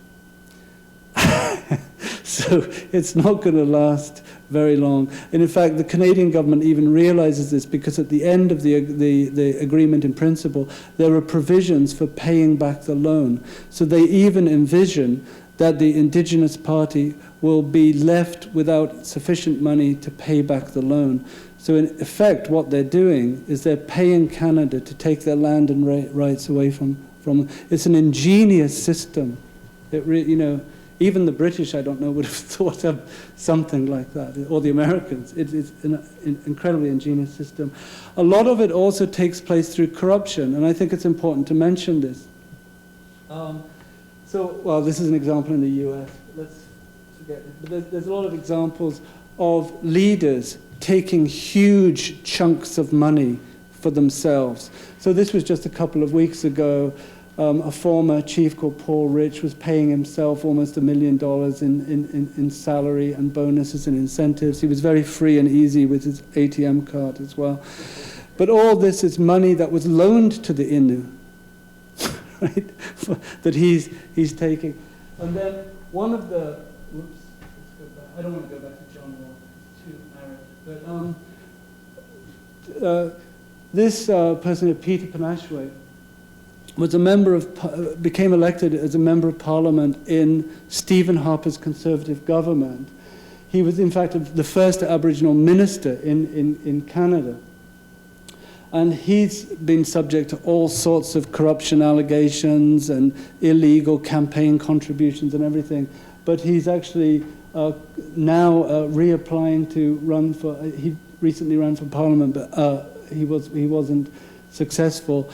So it's not going to last very long. And in fact, the Canadian government even realizes this, because at the end of the agreement in principle, there are provisions for paying back the loan. So they even envision that the Indigenous party will be left without sufficient money to pay back the loan. So in effect, what they're doing is they're paying Canada to take their land and rights away from them. It's an ingenious system. You know, even the British, I don't know, would have thought of something like that, or the Americans. It's an incredibly ingenious system. A lot of it also takes place through corruption, and I think it's important to mention this. Well, this is an example in the US. Let's forget it. But there's a lot of examples of leaders taking huge chunks of money for themselves. So this was just a couple of weeks ago. A former chief called Paul Rich was paying himself almost $1 million in salary and bonuses and incentives. He was very free and easy with his ATM card as well. But all this is money that was loaned to the Innu, right? That he's taking. And then one of the, whoops, let's go back. I don't want to go back to John Wall, it's too arid. But this person, Peter Panashwe, was a member of, became elected as a member of Parliament in Stephen Harper's Conservative government. He was, in fact, the first Aboriginal minister in Canada. And he's been subject to all sorts of corruption allegations and illegal campaign contributions and everything. But he's actually now reapplying to run for, he recently ran for Parliament, but he wasn't successful.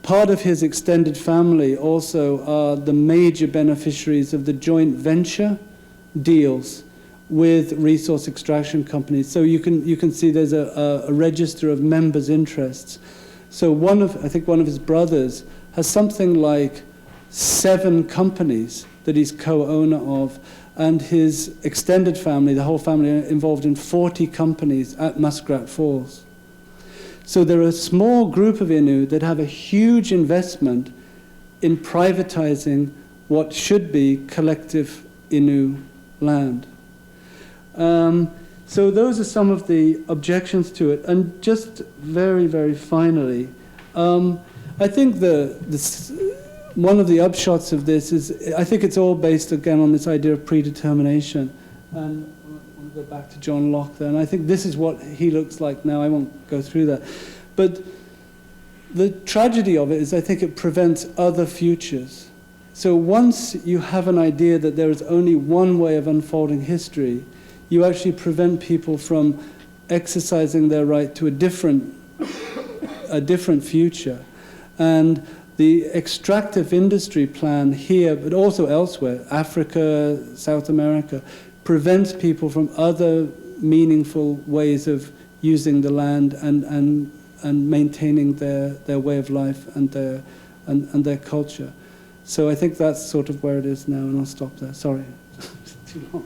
Part of his extended family also are the major beneficiaries of the joint venture deals with resource extraction companies. So you can see there's a register of members' interests. So I think one of his brothers has something like 7 companies that he's co-owner of, and his extended family, the whole family, are involved in 40 companies at Muskrat Falls. So there are a small group of Innu that have a huge investment in privatizing what should be collective Innu land. So those are some of the objections to it. And just very, very finally, I think one of the upshots of this is, I think it's all based, again, on this idea of predetermination. And I want to go back to John Locke there, and I think this is what he looks like now. I won't go through that. But the tragedy of it is I think it prevents other futures. So once you have an idea that there is only one way of unfolding history, you actually prevent people from exercising their right to a different future. And the extractive industry plan here, but also elsewhere, Africa, South America, prevents people from other meaningful ways of using the land and maintaining their way of life and their culture. So I think that's sort of where it is now, and I'll stop there. Sorry, it's too long.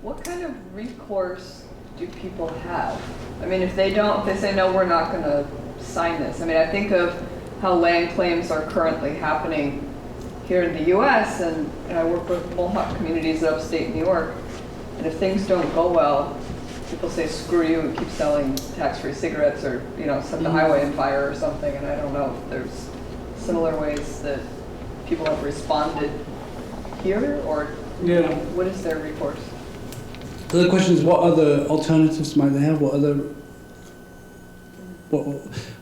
What kind of recourse do people have? I mean, if they say, no, we're not going to sign this. I mean, I think of how land claims are currently happening here in the U.S., and I work with Mohawk communities in upstate New York, and if things don't go well, people say, screw you, and keep selling tax-free cigarettes, or, set the highway on fire or something, and I don't know if there's similar ways that people have responded here, or what is their recourse? The question is, what other alternatives might they have? Well,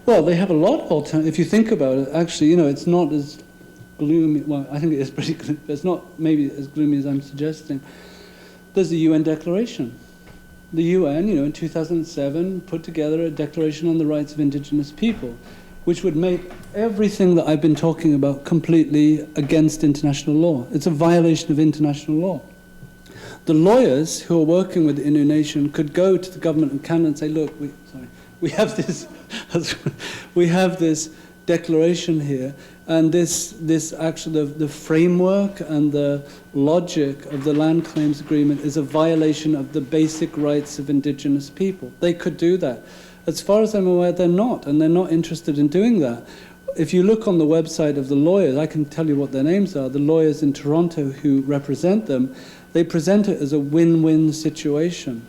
they have a lot of alternatives. If you think about it, actually, it's not as gloomy. Well, I think it is pretty gloomy, but it's not maybe as gloomy as I'm suggesting. There's the UN Declaration. The UN, in 2007, put together a Declaration on the Rights of Indigenous People, which would make everything that I've been talking about completely against international law. It's a violation of international law. The lawyers who are working with the Innu Nation could go to the government of Canada and say, look, we have this declaration here, and this actually, the framework and the logic of the land claims agreement is a violation of the basic rights of indigenous people. They could do that. As far as I'm aware, they're not, and they're not interested in doing that. If you look on the website of the lawyers, I can tell you what their names are, the lawyers in Toronto who represent them. They present it as a win-win situation.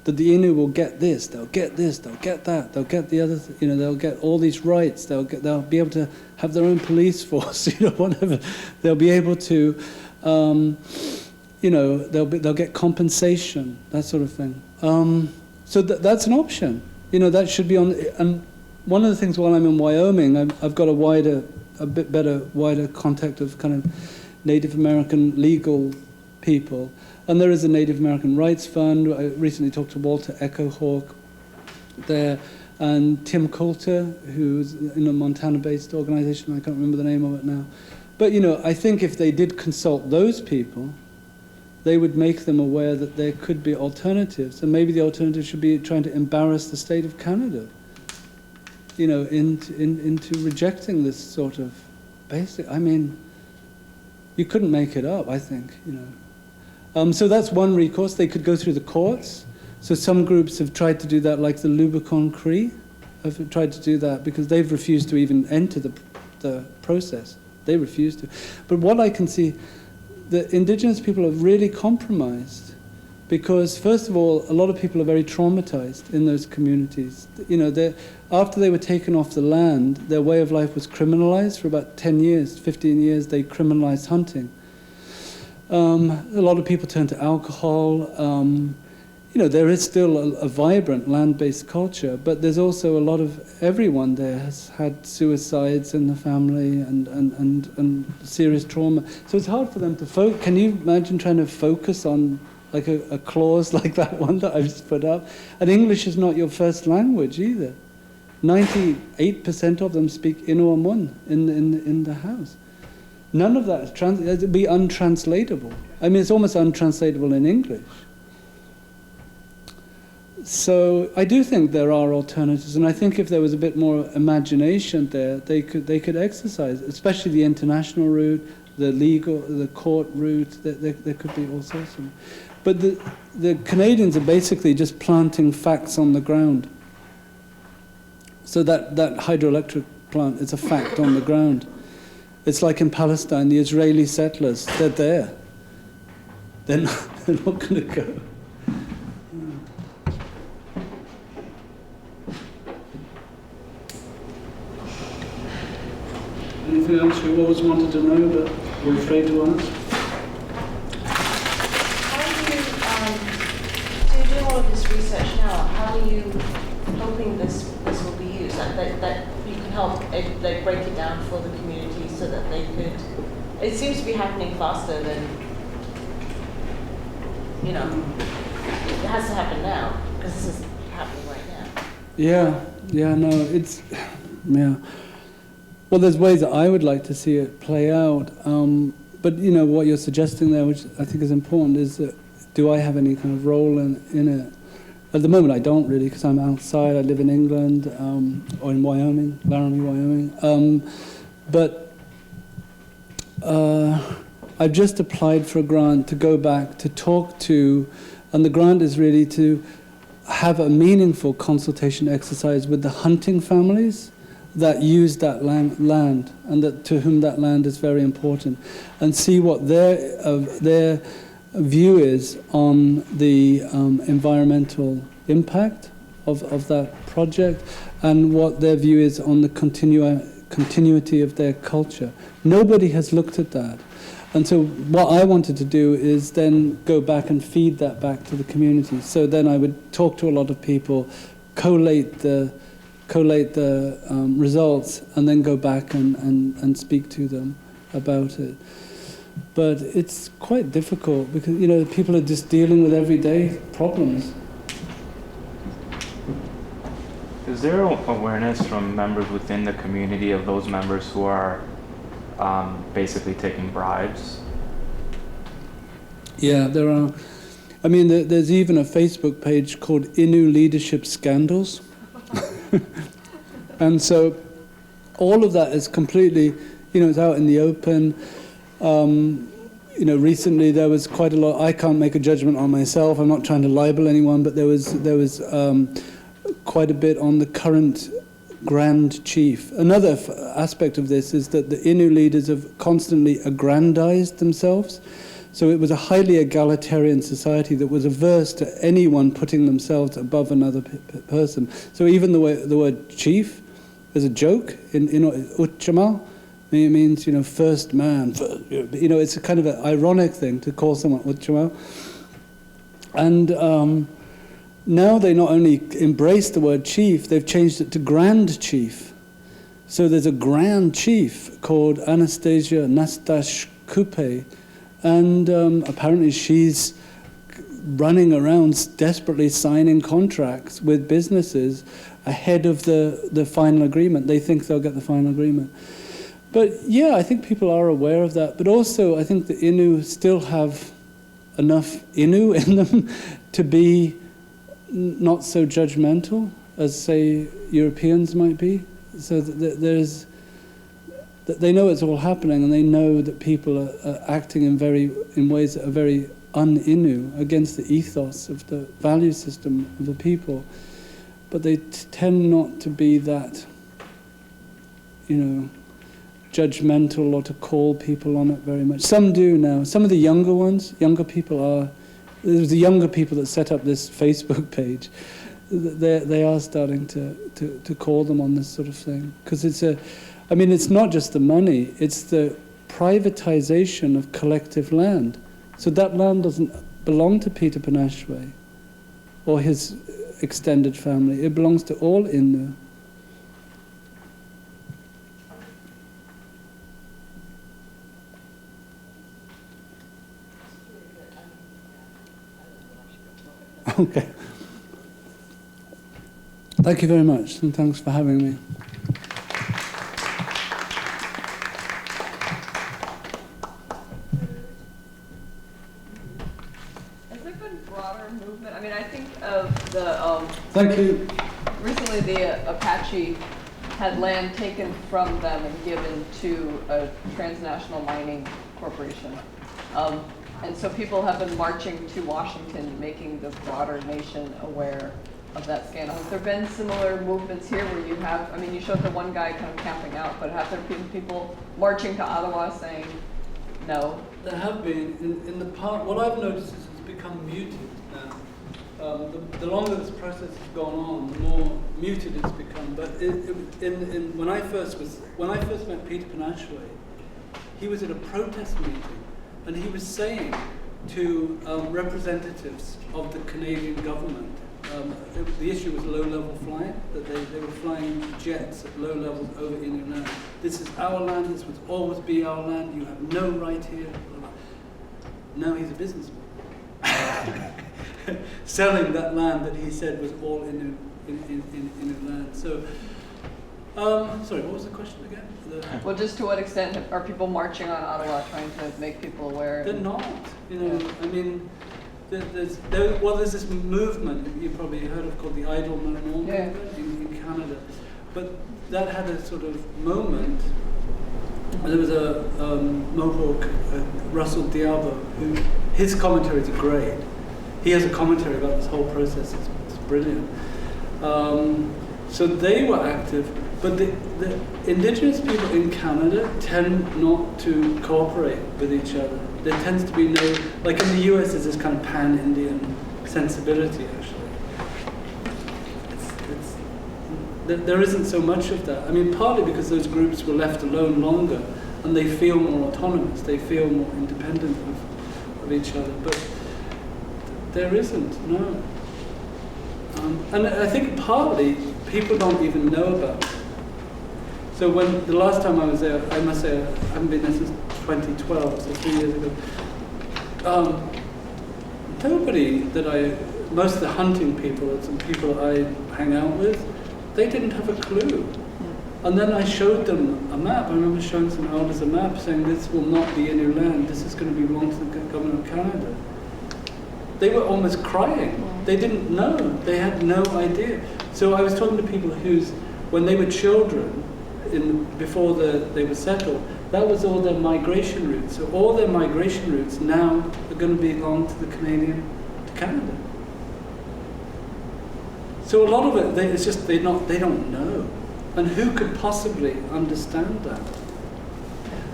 That the Innu will get this, they'll get that, they'll get the other, they'll get all these rights, they'll be able to have their own police force, whatever. They'll be able to, they'll get compensation, that sort of thing. So that's an option. That should be on. And one of the things while I'm in Wyoming, I've got a wider contact of kind of Native American legal people. And there is a Native American Rights Fund. I recently talked to Walter Echohawk there, and Tim Coulter, who's in a Montana-based organization. I can't remember the name of it now. But, I think if they did consult those people, they would make them aware that there could be alternatives. And maybe the alternative should be trying to embarrass the state of Canada, into rejecting this sort of basic... I mean, you couldn't make it up, I think, So that's one recourse. They could go through the courts. So some groups have tried to do that, like the Lubicon Cree have tried to do that because they've refused to even enter the process. They refuse to. But what I can see, the indigenous people are really compromised because, first of all, a lot of people are very traumatized in those communities. After they were taken off the land, their way of life was criminalized for about 10 years, 15 years. They criminalized hunting. A lot of people turn to alcohol. There is still a vibrant land-based culture, but there's also a lot of everyone there has had suicides in the family and serious trauma. So it's hard for them to focus. Can you imagine trying to focus on like a clause like that one that I've just put up? And English is not your first language either. 98% of them speak Innu in the house. None of that is it'd be untranslatable. I mean, it's almost untranslatable in English. So I do think there are alternatives, and I think if there was a bit more imagination there, they could exercise, especially the international route, the court route. There could be all sorts of them. But the Canadians are basically just planting facts on the ground. So that hydroelectric plant is a fact on the ground. It's like in Palestine, the Israeli settlers, they're there. They're not going to go. Anything else you always wanted to know but you're afraid to ask? How do you do all of this research now? How you hoping this will be used? That you can help like break it down for the community so that they could. It seems to be happening faster than, you know, it has to happen now because this is happening right now. Yeah, no, it's, yeah. Well, there's ways that I would like to see it play out. But, you know, what you're suggesting there, which I think is important, is that do I have any kind of role in it? At the moment, I don't really, because I'm outside. I live in England or in Wyoming, Laramie, Wyoming. But I've just applied for a grant to go back to talk to, and the grant is really to have a meaningful consultation exercise with the hunting families that use that land and that to whom that land is very important, and see what their view is on the environmental impact of that project, and what their view is on the continuity of their culture. Nobody has looked at that. And so what I wanted to do is then go back and feed that back to the community. So then I would talk to a lot of people, collate the results, and then go back and speak to them about it. But it's quite difficult because, you know, people are just dealing with everyday problems. Is there awareness from members within the community of those members who are basically taking bribes? Yeah, there are. I mean, there's even a Facebook page called Innu Leadership Scandals. And so all of that is completely, you know, it's out in the open. You know, recently there was quite a lot. I can't make a judgment on myself. I'm not trying to libel anyone, but there was quite a bit on the current Grand Chief. Another aspect of this is that the Innu leaders have constantly aggrandized themselves. So it was a highly egalitarian society that was averse to anyone putting themselves above another person. So even the word chief is a joke. In Uchama, it means, you know, first man. You know, it's a kind of an ironic thing to call someone Uchama. And now they not only embrace the word chief, they've changed it to Grand Chief. So there's a Grand Chief called Anastasia Nastash Kupe, and apparently she's running around desperately signing contracts with businesses ahead of the final agreement. They think they'll get the final agreement. But yeah, I think people are aware of that. But also, I think the Innu still have enough Innu in them to be not so judgmental as, say, Europeans might be. So that they know it's all happening, and they know that people are acting in ways that are very un-Innu, against the ethos of the value system of the people. But they tend not to be that, you know, judgmental or to call people on it very much. Some do now. Some of the younger people are. There's the younger people that set up this Facebook page. They are starting to call them on this sort of thing, because I mean, it's not just the money, it's the privatization of collective land. So that land doesn't belong to Peter Panashwe or his extended family. It belongs to all Innu. Okay. Thank you very much, and thanks for having me. Has there been broader movement? I mean, I think of the Thank you. recently the Apache had land taken from them and given to a transnational mining corporation. And so people have been marching to Washington, making the broader nation aware of that scandal. Has there been similar movements here where you have, I mean, you showed the one guy kind of camping out, but have there been people marching to Ottawa saying no? There have been. In the past, what I've noticed is it's become muted now. The longer this process has gone on, the more muted it's become. But when I first met Peter Panashwe, he was at a protest meeting, and he was saying to representatives of the Canadian government the issue was low-level flying, that they were flying jets at low levels over Indian land. This is our land, this would always be our land, you have no right here. Now he's a businessman. Selling that land that he said was all Indian land. So, sorry, what was the question again? Well, just to what extent are people marching on Ottawa trying to make people aware? They're not. I mean, there's this movement you probably heard of called the Idle No More movement in Canada, but that had a sort of moment. There was a Mohawk, Russell Diabo, who his commentaries are great. He has a commentary about this whole process. It's brilliant. So they were active, but the Indigenous people in Canada tend not to cooperate with each other. There tends to be no, like in the US, there's this kind of pan-Indian sensibility, actually. There isn't so much of that. I mean, partly because those groups were left alone longer, and they feel more autonomous, they feel more independent of each other, but there isn't, no. And I think partly people don't even know about it. So when the last time I was there, I must say I haven't been there since 2012, so 3 years ago. Nobody most of the hunting people, some people I hang out with, they didn't have a clue. And then I showed them a map. I remember showing some elders a map saying this will not be Innu land, this is going to belong to the government of Canada. They were almost crying. They didn't know. They had no idea. So I was talking to people when they were children, before they were settled, that was all their migration routes. So all their migration routes now are going to belong to to Canada. So a lot of it, it's just they don't know. And who could possibly understand that?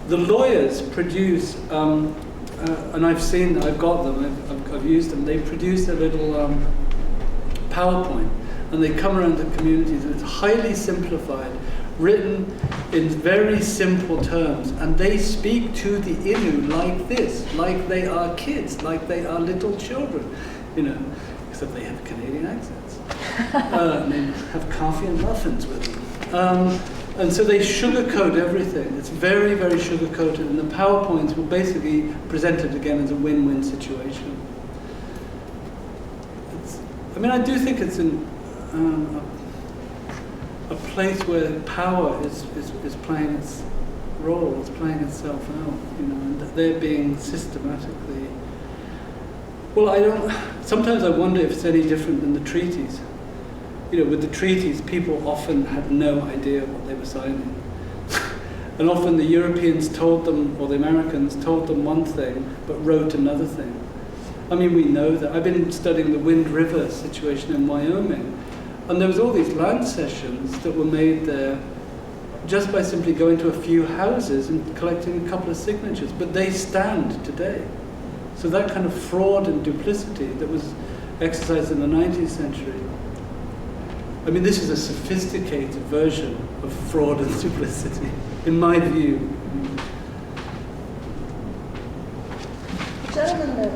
The lawyers produce, and I've got them, I've used them, they produce a little PowerPoint, and they come around the communities, and it's highly simplified, written in very simple terms, and they speak to the Innu like this, like they are kids, like they are little children, except they have Canadian accents. And they have coffee and muffins with them. And so they sugarcoat everything. It's very, very sugar-coated, and the PowerPoints were basically presented again as a win-win situation. I do think it's a place where power is playing its role, is playing itself out, and they're being systematically. Well, sometimes I wonder if it's any different than the treaties. With the treaties, people often had no idea what they were signing. And often the Europeans told them, or the Americans told them one thing, but wrote another thing. We know that. I've been studying the Wind River situation in Wyoming, and there was all these land cessions that were made there just by simply going to a few houses and collecting a couple of signatures, but they stand today. So that kind of fraud and duplicity that was exercised in the 19th century, this is a sophisticated version of fraud and duplicity, in my view. The gentleman that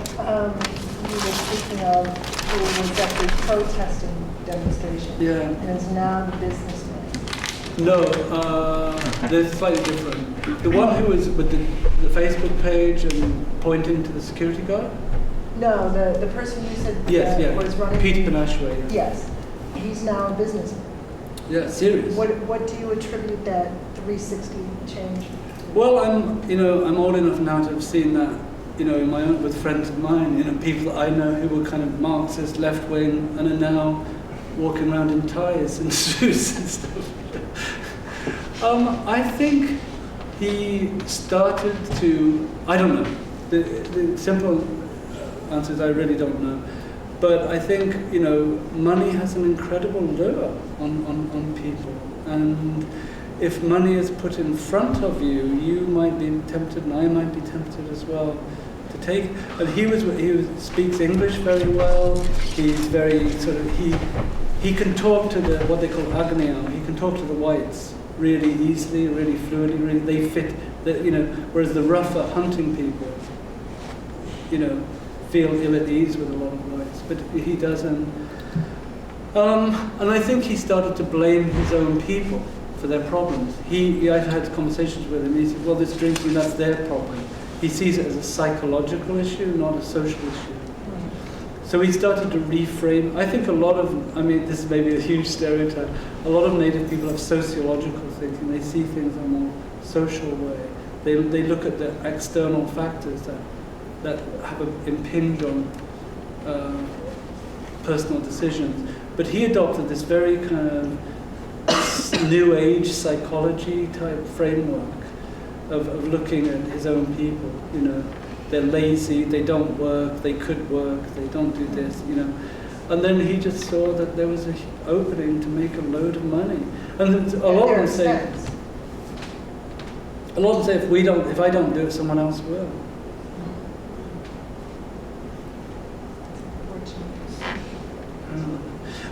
you were speaking of, who was at the protesting demonstration, and is now the businessman. No, they're slightly different. The one who was with the Facebook page and pointing to the security guard? No, the person you said was running. Peter Panashway. Yes. He's now a businessman. Yeah, serious. What do you attribute that 360 change? Well, I'm old enough now to have seen that, in my own, with friends of mine, people that I know who were kind of Marxist, left wing, and are now walking around in ties and suits and stuff. I think he started to. I don't know. The simple answer is I really don't know. But I think, money has an incredible lure on people. And if money is put in front of you, you might be tempted, and I might be tempted as well, to take. And he speaks English very well. He's very he can talk to what they call Agniao. He can talk to the whites really easily, really fluently. They fit, whereas the rougher hunting people, feel ill at ease with a lot of whites, but he doesn't. And I think he started to blame his own people for their problems. I've had conversations with him. He said, well, this drinking, that's their problem. He sees it as a psychological issue, not a social issue. So he started to reframe. I think a lot of, I mean, this is maybe a huge stereotype, a lot of Native people have sociological thinking. They see things in a more social way. They look at the external factors that have an impinge on personal decisions. But he adopted this very kind of new age psychology type framework of looking at his own people. You know, they're lazy, they don't work, they could work, they don't do this, you know. And then he just saw that there was an opening to make a load of money. And a lot of them say, if I don't do it, someone else will.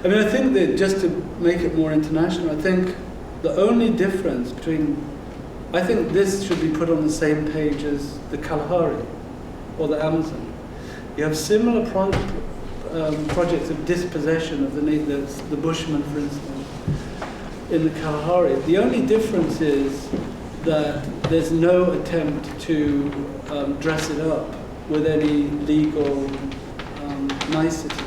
I mean, I think that just to make it more international, I think the only difference between, I think this should be put on the same page as the Kalahari or the Amazon. You have similar projects of dispossession of the Bushmen, for instance, in the Kalahari. The only difference is that there's no attempt to dress it up with any legal niceties.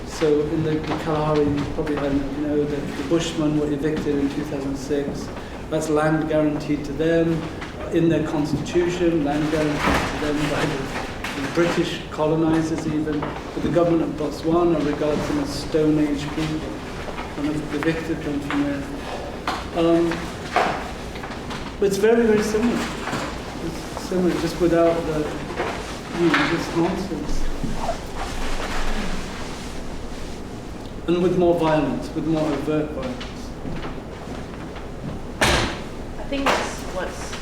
So in the Kalahari, you probably know that the Bushmen were evicted in 2006. That's land guaranteed to them in their constitution, land guaranteed to them by the British colonizers even. But the government of Botswana regards them as Stone Age people and have evicted them from there. But it's very, very similar. It's similar, just without the, just nonsense. And with more violence, with more overt violence. I think what's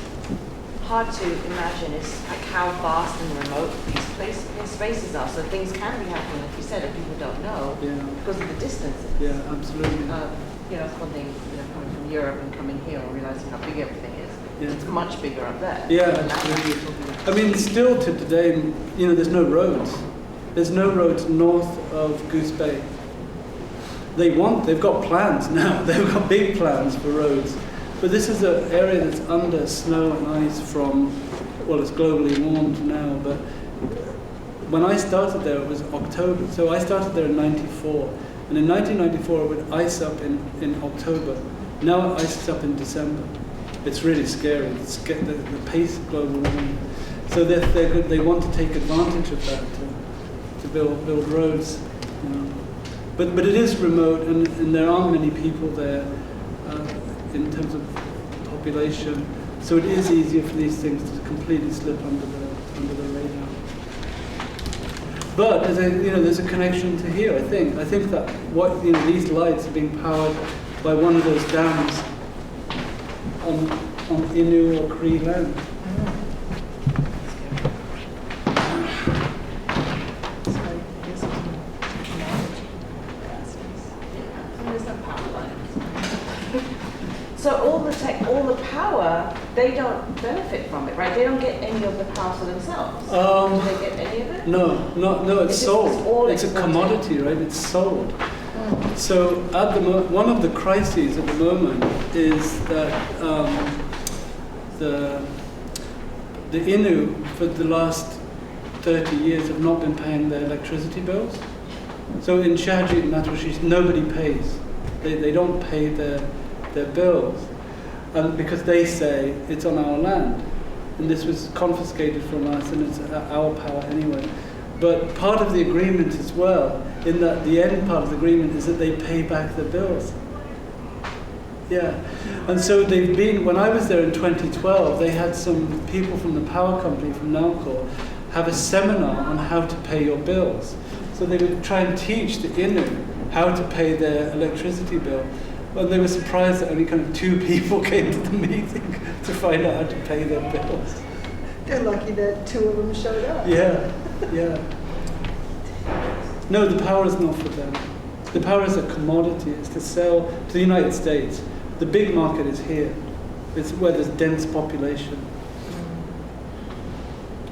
hard to imagine is like how vast and remote these spaces are. So things can be happening, like you said, that people don't know because of the distances. Yeah, absolutely. It's one thing, coming from Europe and coming here and realizing how big everything is. Yeah. It's much bigger up there. Yeah, absolutely. I mean, still to today, there's no roads. There's no roads north of Goose Bay. They've got plans now. They've got big plans for roads. But this is an area that's under snow and ice from, well, it's globally warmed now, but when I started there, it was October. So I started there in 94. And in 1994, it would ice up in October. Now it ices up in December. It's really scary. It's the pace of global warming. So they want to take advantage of that to build roads. But it is remote, and there aren't many people there in terms of population. So it is easier for these things to completely slip under the radar. But there's a connection to here. I think that these lights are being powered by one of those dams on Innu or Cree land. So all the power, they don't benefit from it, right? They don't get any of the power for themselves. Do they get any of it? No, it's sold. It's a commodity, right? It's sold. So at one of the crises at the moment is that the Innu for the last 30 years have not been paying their electricity bills. So in Shahajit and Natuashish, nobody pays. They don't pay their bills, and because they say it's on our land, and this was confiscated from us, and it's our power anyway. But part of the agreement as well, in that the end part of the agreement is that they pay back their bills. Yeah, and so they've been. When I was there in 2012, they had some people from the power company from Nalcor have a seminar on how to pay your bills. So they would try and teach the Innu how to pay their electricity bill. Well, they were surprised that only kind of 2 people came to the meeting to find out how to pay their bills. They're lucky that 2 of them showed up. Yeah. No, the power is not for them. The power is a commodity. It's to sell to the United States. The big market is here. It's where there's dense population.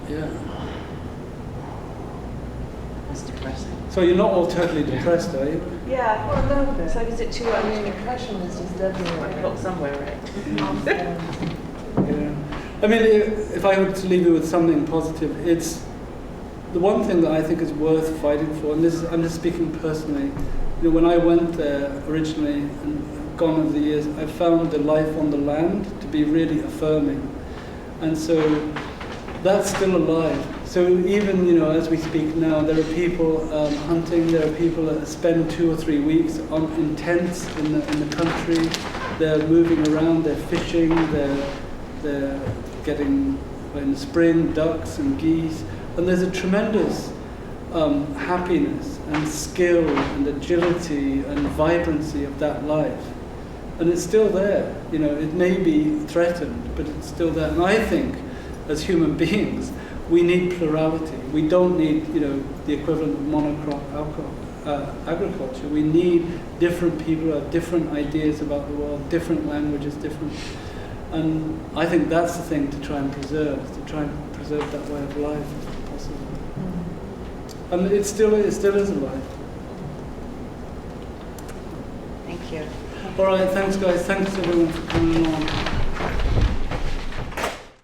Yeah. That's depressing. So you're not all totally depressed, are you? Yeah. Well, a little bit. So is it too I mean, early? depression is just everywhere. Look somewhere, right? Yeah. I mean, if I were to leave you with something positive, it's the one thing that I think is worth fighting for, and this is, I'm just speaking personally. You know, when I went there originally and gone over the years, I found the life on the land to be really affirming, and so that's still alive. So even, you know, as we speak now, there are people hunting. There are people that spend 2 or 3 weeks in tents in the country. They're moving around. They're fishing. They're getting, in the spring, ducks and geese. And there's a tremendous happiness and skill and agility and vibrancy of that life. And it's still there. You know, it may be threatened, but it's still there. And I think, as human beings, we need plurality. We don't need, you know, the equivalent of monocrop agriculture. We need different people who have different ideas about the world, different languages, different. And I think that's the thing to try and preserve that way of life if possible. And it still is alive. Thank you. All right, thanks guys. Thanks everyone for coming on.